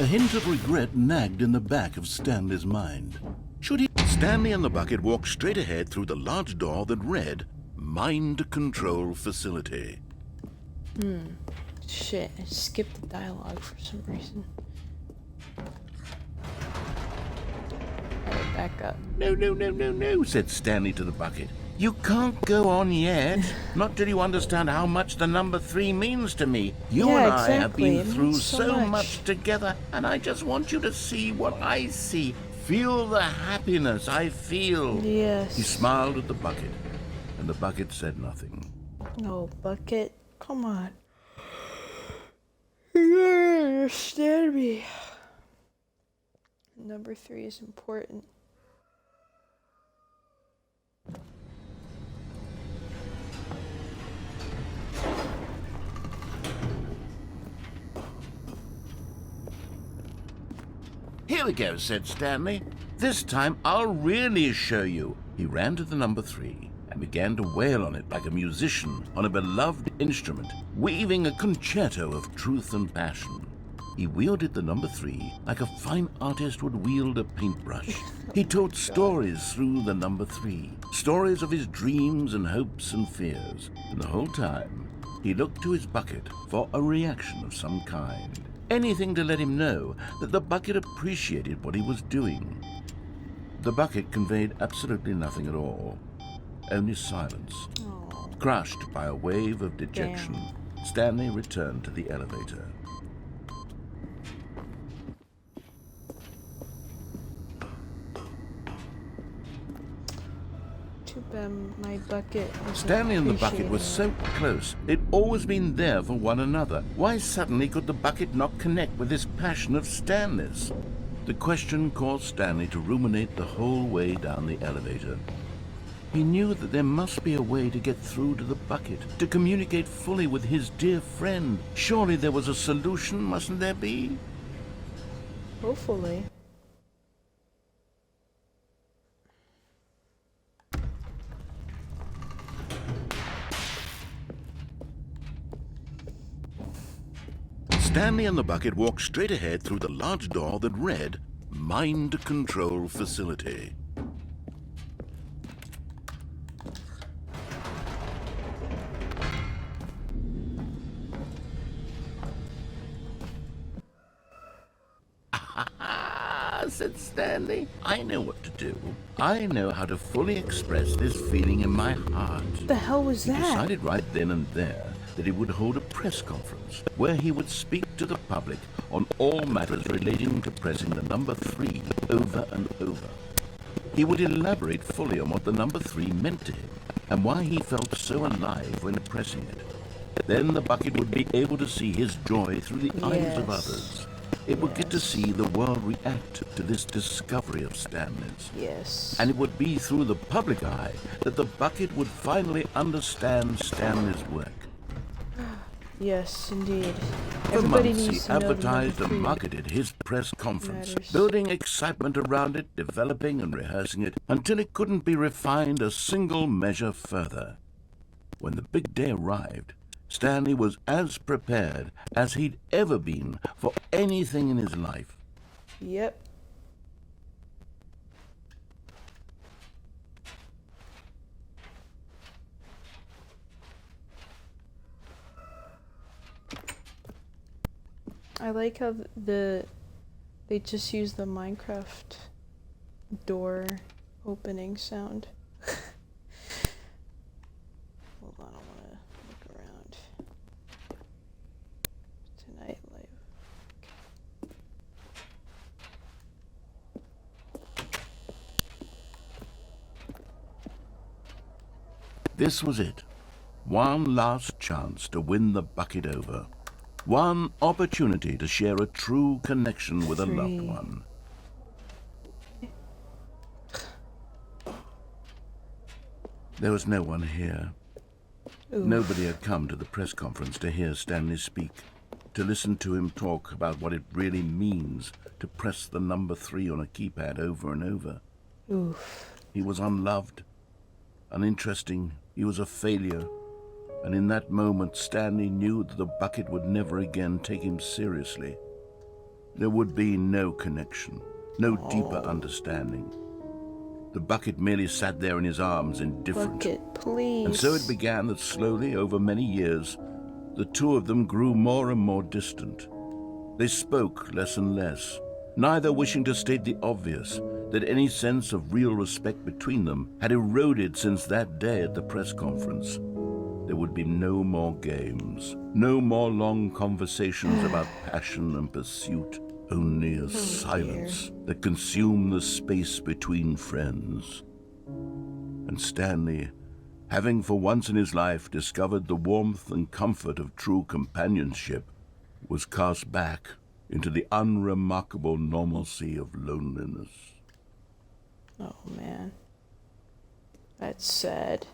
A hint of regret nagged in the back of Stanley's mind. Should he? Stanley and the bucket walked straight ahead through the large door that read, "Mind Control Facility." Shit, I skipped the dialogue for some reason. Alright, back up. No, said Stanley to the bucket. "You can't go on yet. Not till you understand how much the number 3 means to me. You Yeah, and I have exactly. been It through means so so much. much together, and I just want you to see what I see. Feel the happiness I feel." Yes. He smiled at the bucket, and the bucket said nothing. No, bucket. Come on. You gotta understand me. Number 3 is important. "Here we go," said Stanley. "This time I'll really show you." He ran to the number 3 and began to wail on it like a musician on a beloved instrument, weaving a concerto of truth and passion. He wielded the number 3 like a fine artist would wield a paintbrush. He told stories through the number 3, stories of his dreams and hopes and fears, and the whole time he looked to his bucket for a reaction of some kind. Anything to let him know that the bucket appreciated what he was doing. The bucket conveyed absolutely nothing at all, only silence. Oh. Crushed by a wave of dejection, Stanley returned to the elevator. Too bad my bucket wasn't Stanley and the bucket were appreciating so close. They'd always been there for one another. Why suddenly could the bucket not connect with this passion of Stanley's? The question caused Stanley to ruminate the whole way down the elevator. He knew that there must be a way to get through to the bucket, to communicate fully with his dear friend. Surely there was a solution, mustn't there be? it. Hopefully. Stanley and the bucket walked straight ahead through the large door that read, "Mind Control Facility." "Ah," said Stanley, "I know what to do. I know how to fully express this feeling in my heart." What the hell was He that? decided right then and there that he would hold a press conference where he would speak to the public on all matters relating to pressing the number 3 over and over. He would elaborate fully on what the number 3 meant to him and why he felt so alive when pressing it. Then the bucket would be able to see his joy through the eyes of Yes. others. It would get to see the world react to this discovery of Stanley's. Yes. And it would be through the public eye that the bucket would finally understand Stanley's work. Yes, indeed. For Everybody months, he needs to know the advertised number and 3. marketed his press conference, matters. building excitement around it, developing and rehearsing it, until it couldn't be refined a single measure further. When the big day arrived, Stanley was as prepared as he'd ever been for anything in his life. Yep. I like how they just use the Minecraft door opening sound. Hold on, I want to look around. Tonight live. This was it. One last chance to win the bucket over. One opportunity to share a true connection with a loved one. There was no one here. Oof. Nobody had come to the press conference to hear Stanley speak, to listen to him talk about what it really means to press the number 3 on a keypad over and over. Oof. He was unloved, uninteresting, he was a failure, and in that moment Stanley knew that the bucket would never again take him seriously. There would be no connection, no deeper understanding. The bucket merely sat there in his arms, indifferent. Bucket, please. And so it began that slowly, over many years, the two of them grew more and more distant. They spoke less and less, neither wishing to state the obvious, that any sense of real respect between them had eroded since that day at the press conference. There would be no more games, no more long conversations about passion and pursuit, only a silence that consumed the space between friends. And Stanley, having for once in his life discovered the warmth and comfort of true companionship, was cast back into the unremarkable normalcy of loneliness. Oh, man. That's sad.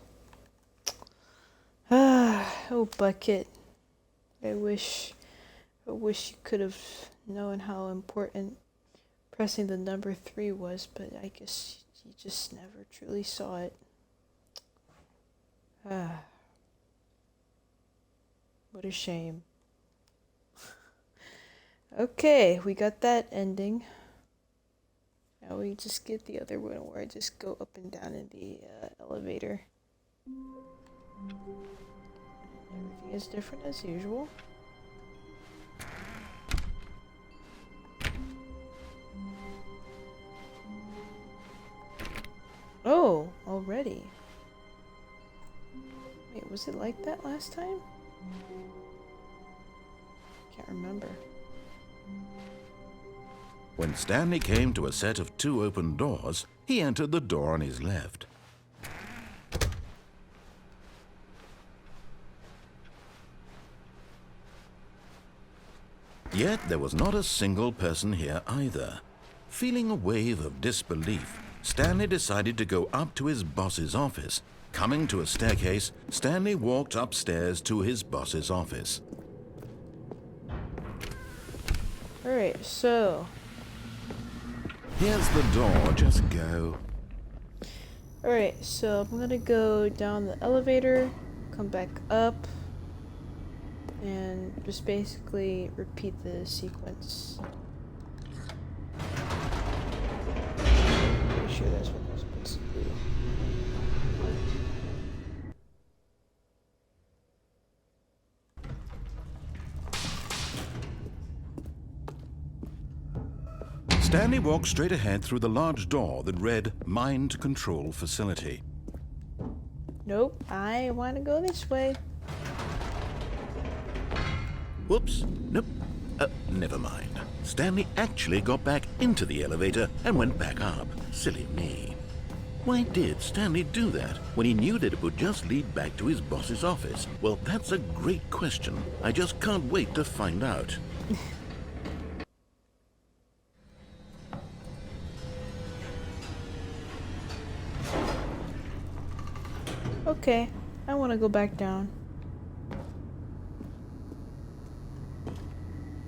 Oh, Bucket. I wish you could have known how important pressing the number 3 was, but I guess you just never truly saw it. What a shame. Okay, we got that ending. Now we just get the other one where I just go up and down in the elevator. Everything is different as usual. Oh, already. Wait, was it like that last time? Can't remember. When Stanley came to a set of 2 open doors, he entered the door on his left. Yet there was not a single person here either. Feeling a wave of disbelief, Stanley decided to go up to his boss's office. Coming to a staircase, Stanley walked upstairs to his boss's office. Alright, so... Here's the door, just go. Alright, so I'm gonna go down the elevator, come back up, and just basically repeat the sequence. Pretty sure that's what I'm supposed to do. Stanley walked straight ahead through the large door that read Mind Control Facility. Nope, I want to go this way. Whoops, nope, never mind. Stanley actually got back into the elevator and went back up. Silly me. Why did Stanley do that when he knew that it would just lead back to his boss's office? Well, that's a great question. I just can't wait to find out. Okay, I want to go back down.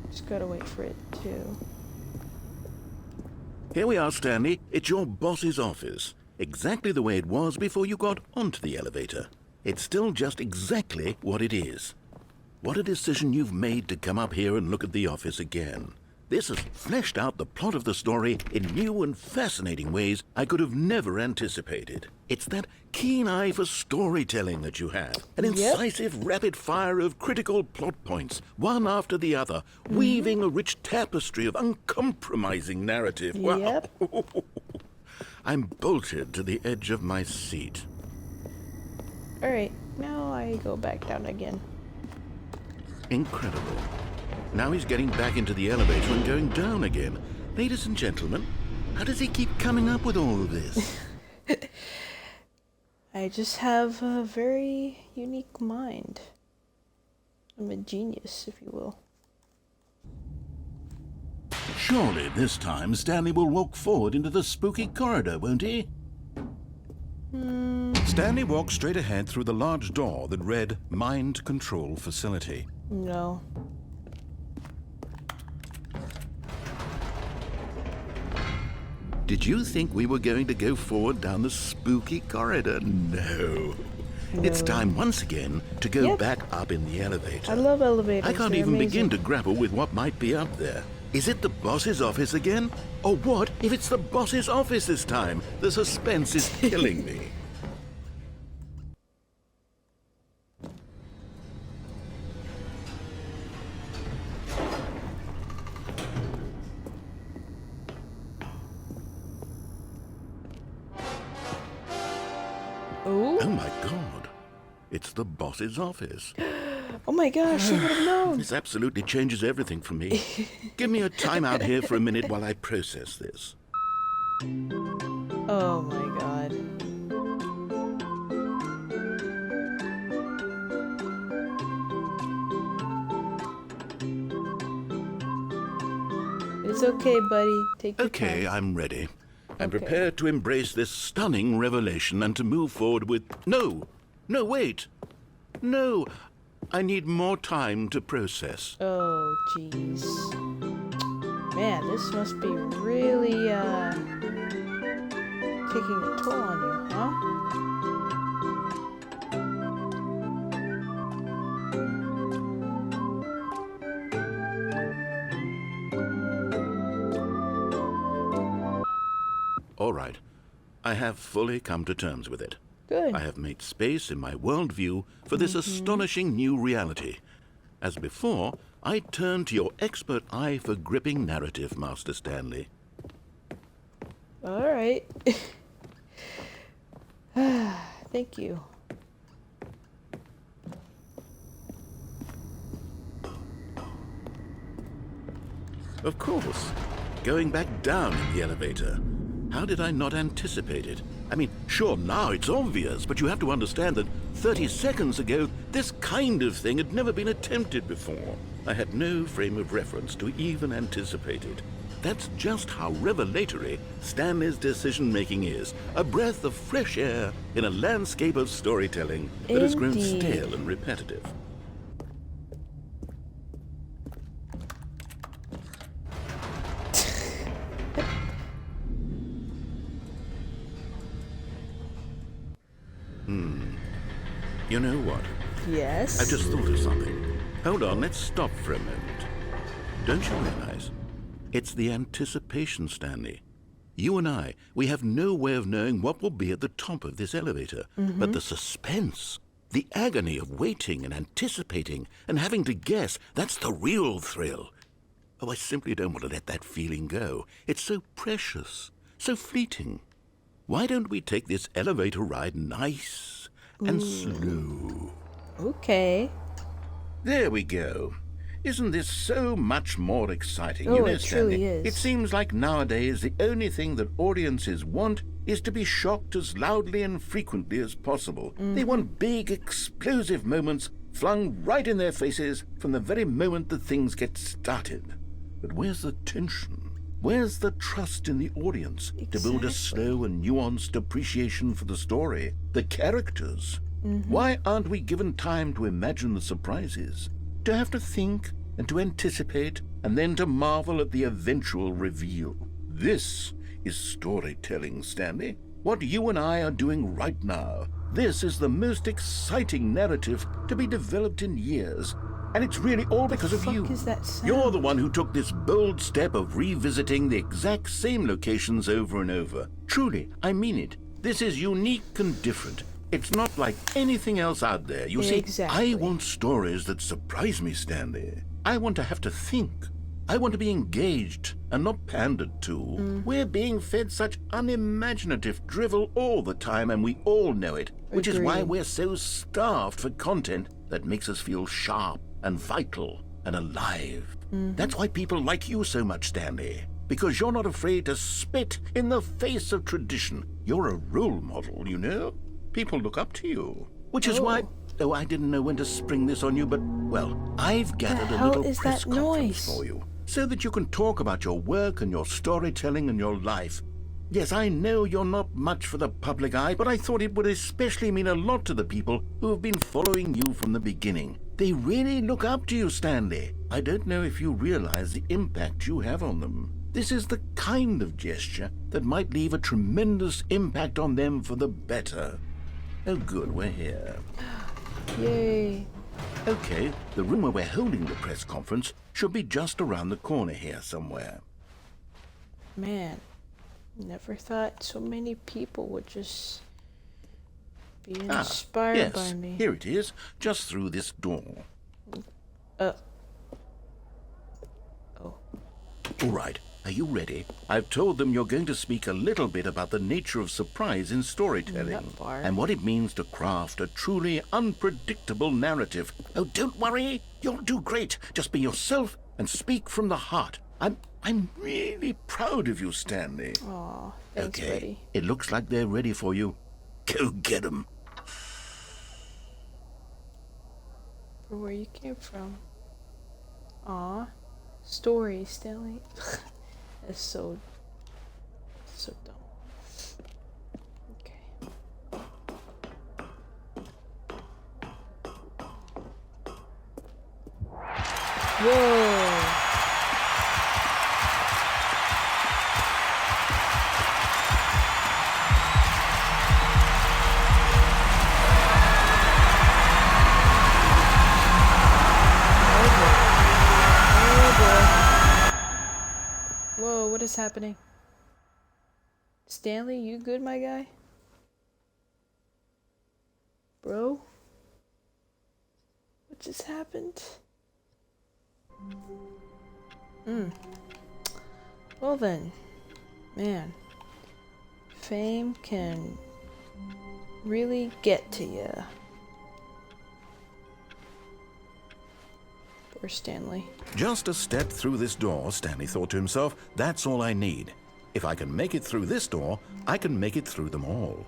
Just gotta wait for it to... Here we are, Stanley. It's your boss's office. Exactly the way it was before you got onto the elevator. It's still just exactly what it is. What a decision you've made to come up here and look at the office again. This has fleshed out the plot of the story in new and fascinating ways I could have never anticipated. It's that keen eye for storytelling that you have. An incisive rapid fire of critical plot points, one after the other, weaving a rich tapestry of uncompromising narrative. Wow. Yep. I'm bolted to the edge of my seat. Alright, now I go back down again. Incredible. Now he's getting back into the elevator and going down again. Ladies and gentlemen, how does he keep coming up with all of this? I just have a very unique mind. I'm a genius, if you will. Surely this time Stanley will walk forward into the spooky corridor, won't he? Stanley walked straight ahead through the large door that read Mind Control Facility. No. Did you think we were going to go forward down the spooky corridor? No. It's time once again to go back up in the elevator. I love elevators. I can't They're even amazing. begin to grapple with what might be up there. Is it the boss's office again? Or what if it's the boss's office this time? The suspense is killing me. Oh? Oh my god. It's the boss's office. Oh my gosh, I would have known. This absolutely changes everything for me. Give me a time out here for a minute while I process this. Oh my god. It's okay, buddy. Take your Okay, time. I'm ready. I'm Okay. prepared to embrace this stunning revelation and to move forward with... No! No, wait! No! I need more time to process. Oh, jeez. Man, this must be really, taking a toll on you, huh? All right. I have fully come to terms with it. Good. I have made space in my worldview for this astonishing new reality. As before, I turn to your expert eye for gripping narrative, Master Stanley. Alright. Thank you. Of course. Going back down in the elevator. How did I not anticipate it? I mean, sure, now it's obvious, but you have to understand that 30 seconds ago, this kind of thing had never been attempted before. I had no frame of reference to even anticipate it. That's just how revelatory Stanley's decision-making is. A breath of fresh air in a landscape of storytelling that has grown Indeed. stale and repetitive. You know what? Yes. I've just thought of something. Hold on, let's stop for a moment. Don't you realize? It's the anticipation, Stanley. You and I, we have no way of knowing what will be at the top of this elevator. But the suspense, the agony of waiting and anticipating and having to guess, that's the real thrill. Oh, I simply don't want to let that feeling go. It's so precious, so fleeting. Why don't we take this elevator ride nice and slow? Okay. There we go. Isn't this so much more exciting? Oh, You know, it truly Stanley, is. it seems like nowadays the only thing that audiences want is to be shocked as loudly and frequently as possible. They want big, explosive moments flung right in their faces from the very moment that things get started. But where's the tension? Where's the trust in the audience to build a slow and nuanced appreciation for the story, the characters? Why aren't we given time to imagine the surprises, to have to think and to anticipate, and then to marvel at the eventual reveal? This is storytelling, Stanley. What you and I are doing right now. This is the most exciting narrative to be developed in years. And it's really all because of you. Fuck is that sound? You're the one who took this bold step of revisiting the exact same locations over and over. Truly, I mean it. This is unique and different. It's not like anything else out there. You see, Exactly. I want stories that surprise me, Stanley. I want to have to think. I want to be engaged and not pandered to. We're being fed such unimaginative drivel all the time, and we all know it, which is why Agreed. we're so starved for content that makes us feel sharp and vital and alive. That's why people like you so much, Stanley, because you're not afraid to spit in the face of tradition. You're a role model, you know? People look up to you. Which is why... Oh, I didn't know when to spring this on you, but, well, I've gathered a little press conference for you, so that you can talk about your work and your storytelling and your life. Yes, I know you're not much for the public eye, but I thought it would especially mean a lot to the people who have been following you from the beginning. They really look up to you, Stanley. I don't know if you realize the impact you have on them. This is the kind of gesture that might leave a tremendous impact on them for the better. Oh, good, we're here. Yay. Okay, the room where we're holding the press conference should be just around the corner here somewhere. Man, never thought so many people would just be inspired by me. Here it is, just through this door. Oh. All right, are you ready? I've told them you're going to speak a little bit about the nature of surprise in storytelling and what it means to craft a truly unpredictable narrative. Oh, don't worry, you'll do great. Just be yourself and speak from the heart. I'm really proud of you, Stanley. Aw, thanks, okay, buddy. It looks like they're ready for you. Go get them. For where you came from. Aw. Story, Stanley. That's so dumb. Okay. Whoa. Whoa, what is happening? Stanley, you good, my guy? Bro? What just happened? Well then, man. Fame can really get to ya. Poor Stanley. Just a step through this door, Stanley thought to himself. That's all I need. If I can make it through this door, I can make it through them all.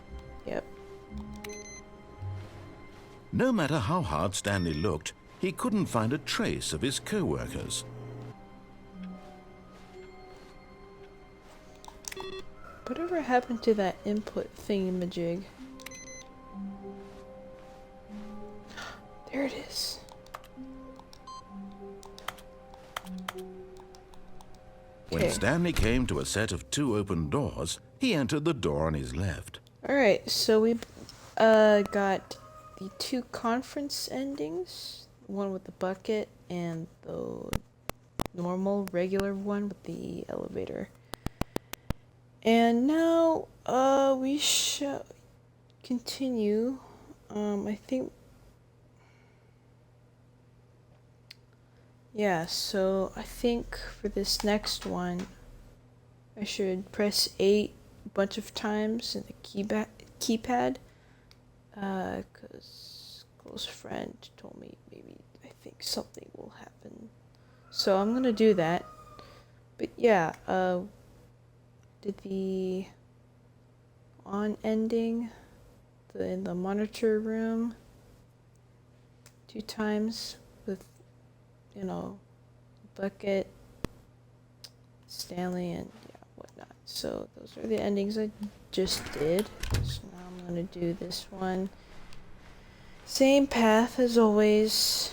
Yep. No matter how hard Stanley looked, he couldn't find a trace of his co-workers. Whatever happened to that input thingamajig? There it is. When Stanley came to a set of 2 open doors, he entered the door on his left. Alright, so we got the 2 conference endings. One with the bucket and the normal, regular one with the elevator. And now, we shall continue. I think... Yeah, so I think for this next one, I should press 8 a bunch of times in the keypad. Because close friend told me maybe I think something will happen. So I'm gonna do that. But yeah, did the on ending in the monitor room 2 times with, you know, bucket, Stanley, and yeah, whatnot. So those are the endings I just did. So now I'm gonna do this one. Same path as always.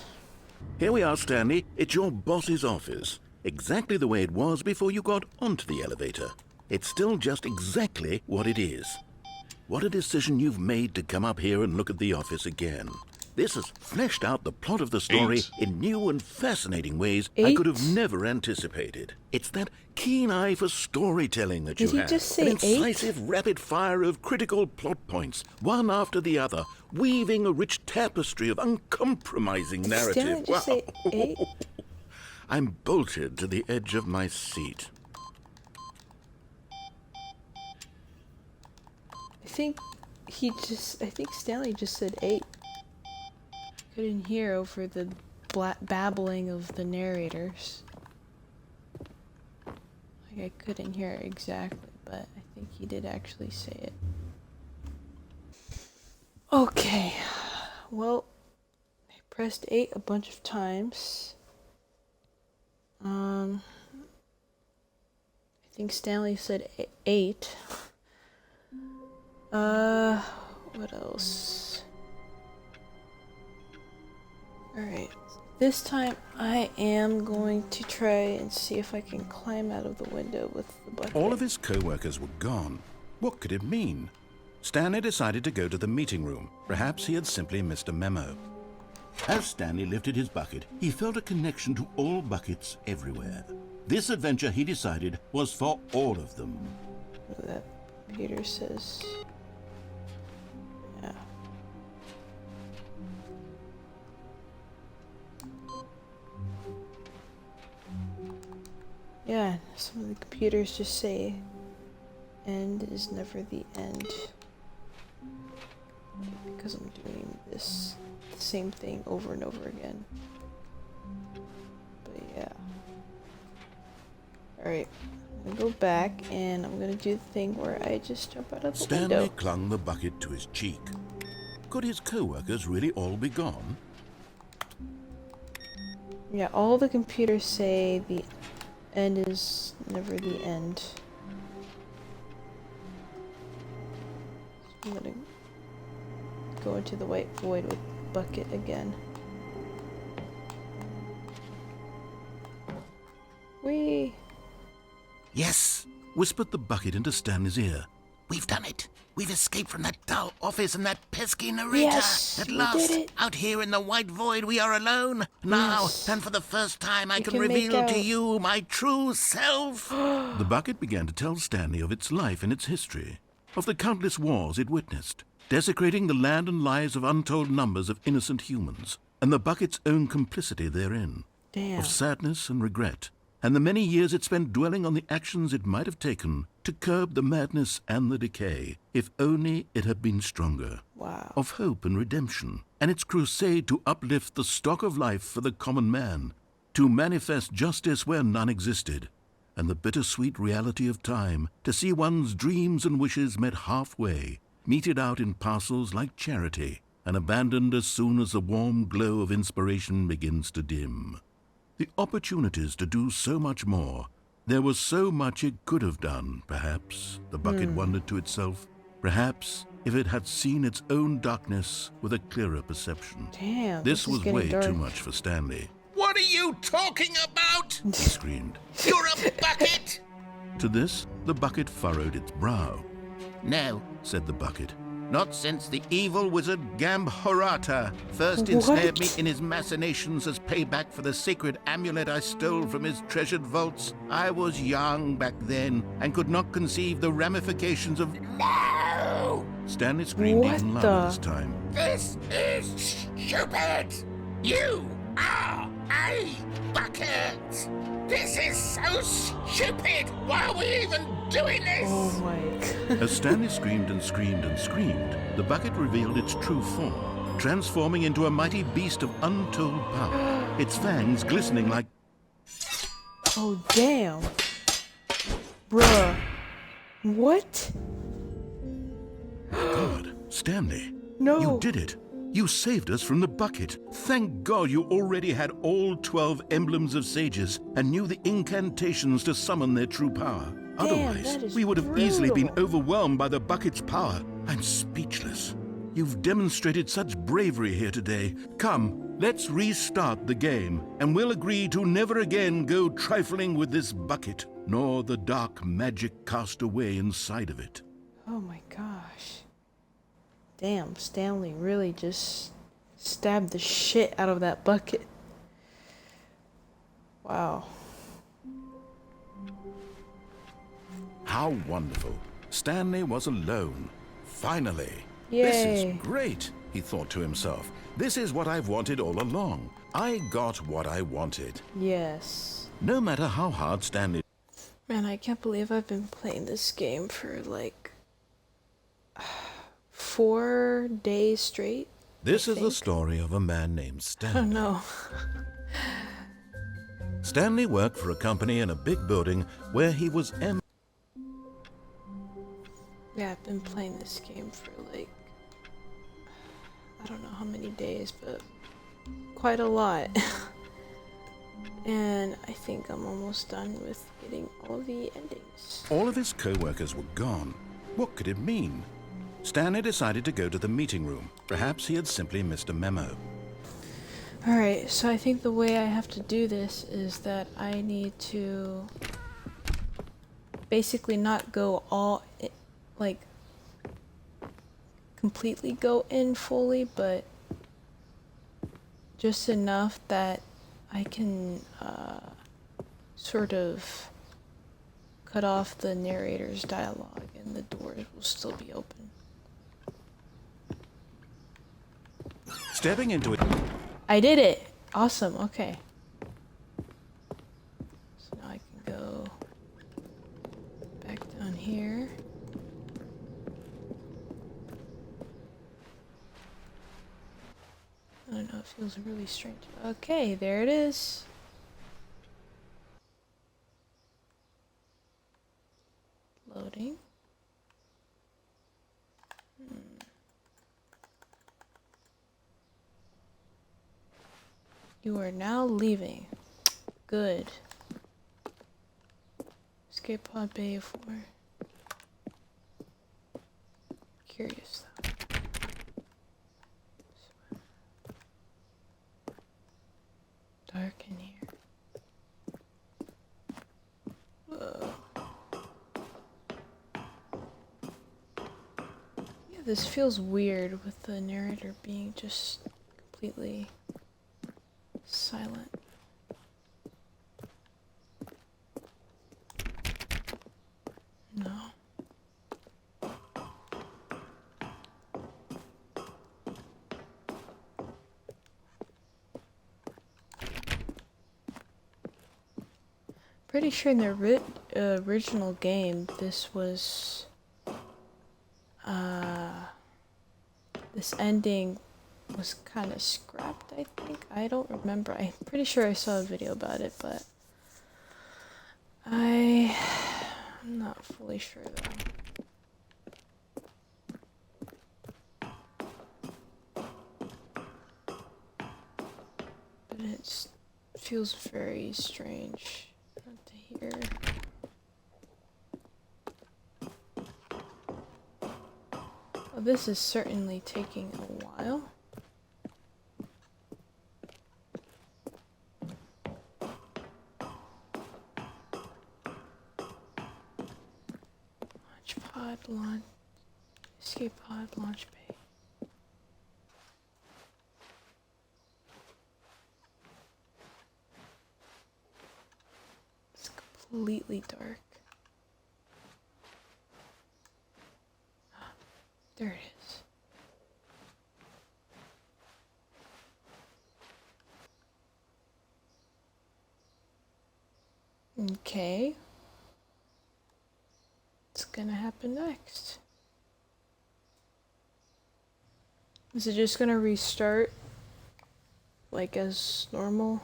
Here we are, Stanley. It's your boss's office. Exactly the way it was before you got onto the elevator. It's still just exactly what it is. What a decision you've made to come up here and look at the office again. This has fleshed out the plot of the story in new and fascinating ways I could have never anticipated. It's that keen eye for storytelling that you have. Did he just say An incisive rapid fire of critical plot points, one after the other, weaving a rich tapestry of uncompromising narrative. Stanley just say 8? I'm bolted to the edge of my seat. I think Stanley just said 8. Couldn't hear over the babbling of the narrators. Like, I couldn't hear it exactly, but I think he did actually say it. Okay. Well, I pressed 8 a bunch of times. I think Stanley said 8. What else? Alright. This time I am going to try and see if I can climb out of the window with the bucket. All of his co-workers were gone. What could it mean? Stanley decided to go to the meeting room. Perhaps he had simply missed a memo. As Stanley lifted his bucket, he felt a connection to all buckets everywhere. This adventure, he decided, was for all of them. What that computer says. Yeah. Yeah, some of the computers just say end is never the end. Because I'm doing this same thing over and over again. But yeah. Alright, I'm gonna go back and I'm gonna do the thing where I just jump out of the Stanley window. clung the bucket to his cheek. Could his co-workers really all be gone? Yeah, all the computers say the end is never the end. I'm gonna go into the white void with bucket again. Whee! Yes, whispered the bucket into Stanley's ear. We've done it. We've escaped from that dull office and that pesky narrator. Yes, At we last, did it. out here in the white void, we are alone. Now, Yes. and for the first time, I We can can make reveal to out. you my true self. The bucket began to tell Stanley of its life and its history, of the countless wars it witnessed, desecrating the land and lives of untold numbers of innocent humans, and the bucket's own complicity therein, Damn. of sadness and regret, and the many years it spent dwelling on the actions it might have taken to curb the madness and the decay, if only it had been stronger. Wow. Of hope and redemption, and its crusade to uplift the stock of life for the common man, to manifest justice where none existed, and the bittersweet reality of time, to see one's dreams and wishes met halfway, meted out in parcels like charity, and abandoned as soon as the warm glow of inspiration begins to dim. The opportunities to do so much more. There was so much it could have done, perhaps, the bucket wondered to itself. Perhaps if it had seen its own darkness with a clearer perception. Damn. This is was getting way dark. too much for Stanley. What are you talking about? He screamed. You're a bucket! To this, the bucket furrowed its brow. No, Said the bucket. not since the evil wizard Gambhorata first ensnared me What? in his machinations as payback for the sacred amulet I stole from his treasured vaults. I was young back then and could not conceive the ramifications of... No! Stanley screamed What even the- louder this time. This is stupid! You are a bucket! This is so stupid! Why are we even doing this? Oh my god. As Stanley screamed and screamed and screamed, the bucket revealed its true form, transforming into a mighty beast of untold power, its fangs glistening like... Oh damn. Bruh. What? God, Stanley, No. you did it. You saved us from the bucket. Thank God you already had all 12 emblems of sages and knew the incantations to summon their true power. Otherwise, that is we would have easily been brutal. overwhelmed by the bucket's power. I'm speechless. You've demonstrated such bravery here today. Come, let's restart the game, and we'll agree to never again go trifling with this bucket, nor the dark magic cast away inside of it. Oh my gosh. Damn, Stanley really just stabbed the shit out of that bucket. Wow. How wonderful. Stanley was alone. Finally. Yay. This is great, he thought to himself. This is what I've wanted all along. I got what I wanted. Yes. No matter how hard Stanley... Man, I can't believe I've been playing this game for like 4 days straight. This I is the think. story of a man named Oh Stanley. no. Stanley worked for a company in a big building where he was Yeah, I've been playing this game for like I don't know how many days, but quite a lot. And I think I'm almost done with getting all the endings. All of his co-workers were gone. What could it mean? Stanley decided to go to the meeting room. Perhaps he had simply missed a memo. Alright, so I think the way I have to do this is that I need to basically not go like completely go in fully, but just enough that I can sort of cut off the narrator's dialogue and the doors will still be open. Stepping into it. I did it! Awesome, okay. So now I can go back down here. I don't know, it feels really strange. Okay, there it is. Loading. You are now leaving. Good. Escape pod bay 4. Curious though. Dark in here. Whoa. Yeah, this feels weird with the narrator being just completely silent. No. Pretty sure in the original game, this was this ending was kind of scrapped, I think. I don't remember. I'm pretty sure I saw a video about it, but I'm not fully sure though. But it feels very strange not to hear. Well, this is certainly taking a while. Launch escape pod launch bay. It's completely dark. There it is. Okay. What's gonna happen next? Is it just gonna restart like as normal?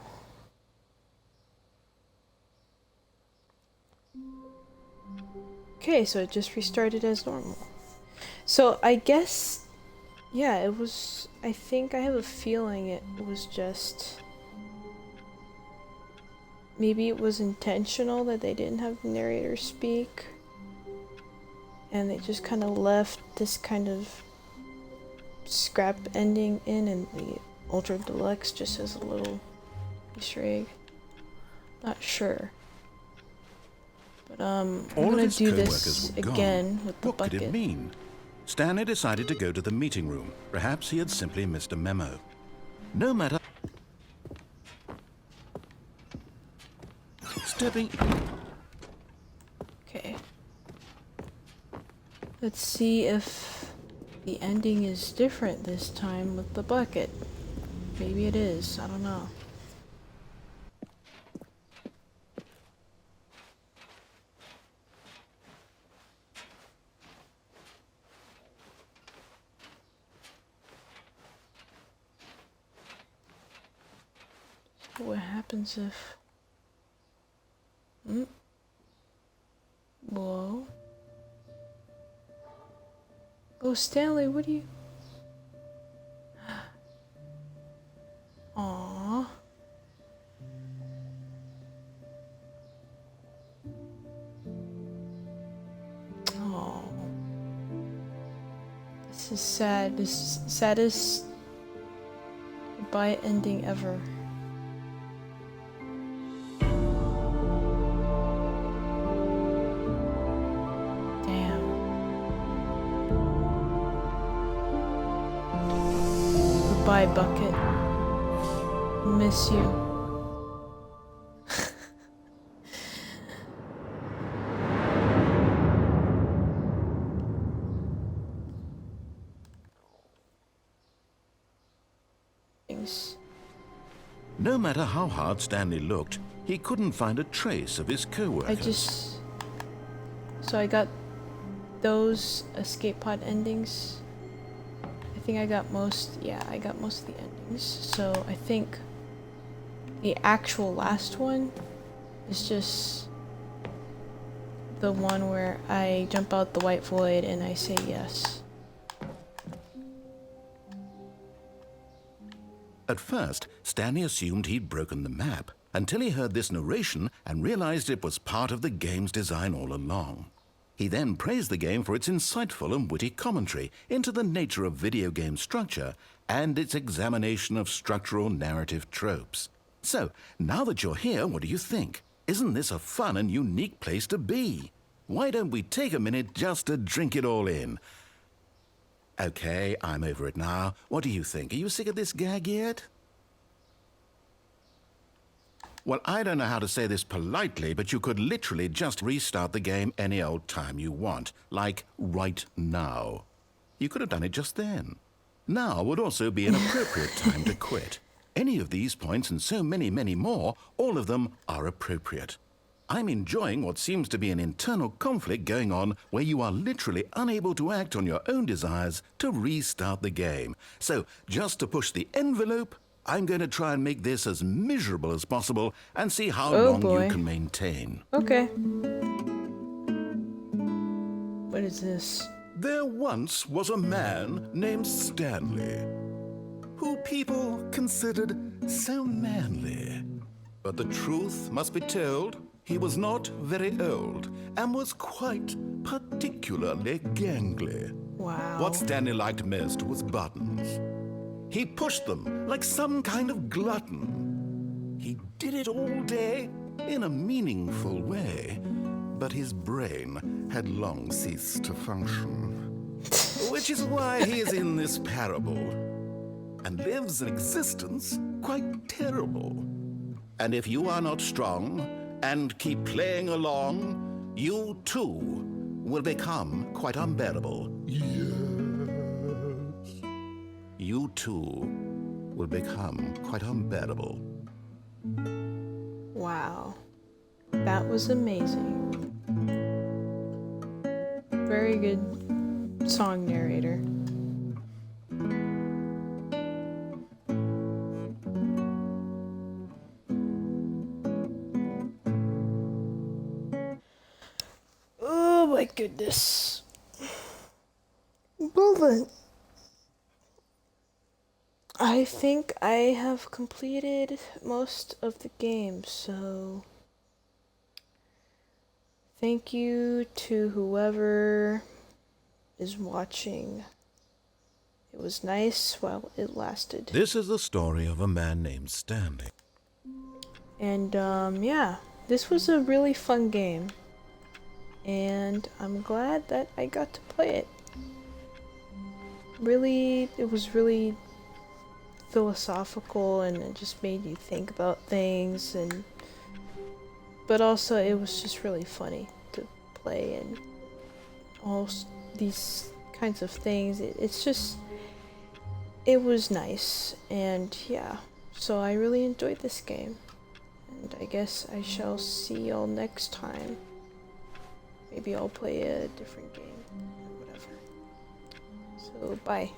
Okay, so it just restarted as normal. So I guess, yeah, it was, I think I have a feeling it was just, maybe it was intentional that they didn't have the narrator speak. And they just kind of left this kind of scrap ending in, and the Ultra Deluxe just has a little Easter egg. Not sure. But I'm gonna do this again with the bucket. What could it mean? Stanley decided to go to the meeting room. Perhaps he had simply missed a memo. No matter. Stepping. Okay. Let's see if the ending is different this time with the bucket. Maybe it is, I don't know. So what happens if... Whoa. Oh, Stanley, what do you... This is sad. This is saddest goodbye ending ever. Damn. Goodbye, Bucket. Miss you. No matter how hard Stanley looked, he couldn't find a trace of his co-worker. So I got those escape pod endings. I think I got most, yeah, I got most of the endings. So I think the actual last one is just the one where I jump out the white void and I say yes. At first, Stanley assumed he'd broken the map, until he heard this narration and realized it was part of the game's design all along. He then praised the game for its insightful and witty commentary into the nature of video game structure and its examination of structural narrative tropes. So, now that you're here, what do you think? Isn't this a fun and unique place to be? Why don't we take a minute just to drink it all in? Okay, I'm over it now. What do you think? Are you sick of this gag yet? Well, I don't know how to say this politely, but you could literally just restart the game any old time you want, like right now. You could have done it just then. Now would also be an appropriate time to quit. Any of these points and so many, many more, all of them are appropriate. I'm enjoying what seems to be an internal conflict going on where you are literally unable to act on your own desires to restart the game. So, just to push the envelope, I'm going to try and make this as miserable as possible and see how long you can maintain. Okay. What is this? There once was a man named Stanley, who people considered so manly. But the truth must be told, he was not very old and was quite particularly gangly. Wow. What Stanley liked most was buttons. He pushed them like some kind of glutton. He did it all day in a meaningful way, but his brain had long ceased to function. Which is why he is in this parable and lives an existence quite terrible. And if you are not strong and keep playing along, you too will become quite unbearable. Yes. You too will become quite unbearable. Wow. That was amazing. Very good song narrator. Oh my goodness. Well then, I think I have completed most of the game, so thank you to whoever is watching. It was nice while it lasted. This is the story of a man named Stanley. And yeah, this was a really fun game. And I'm glad that I got to play it. Really, it was really philosophical and it just made you think about things, and but also it was just really funny to play and all these kinds of things. It was nice, and yeah, so I really enjoyed this game, and I guess I shall see y'all next time. Maybe I'll play a different game or whatever. So bye.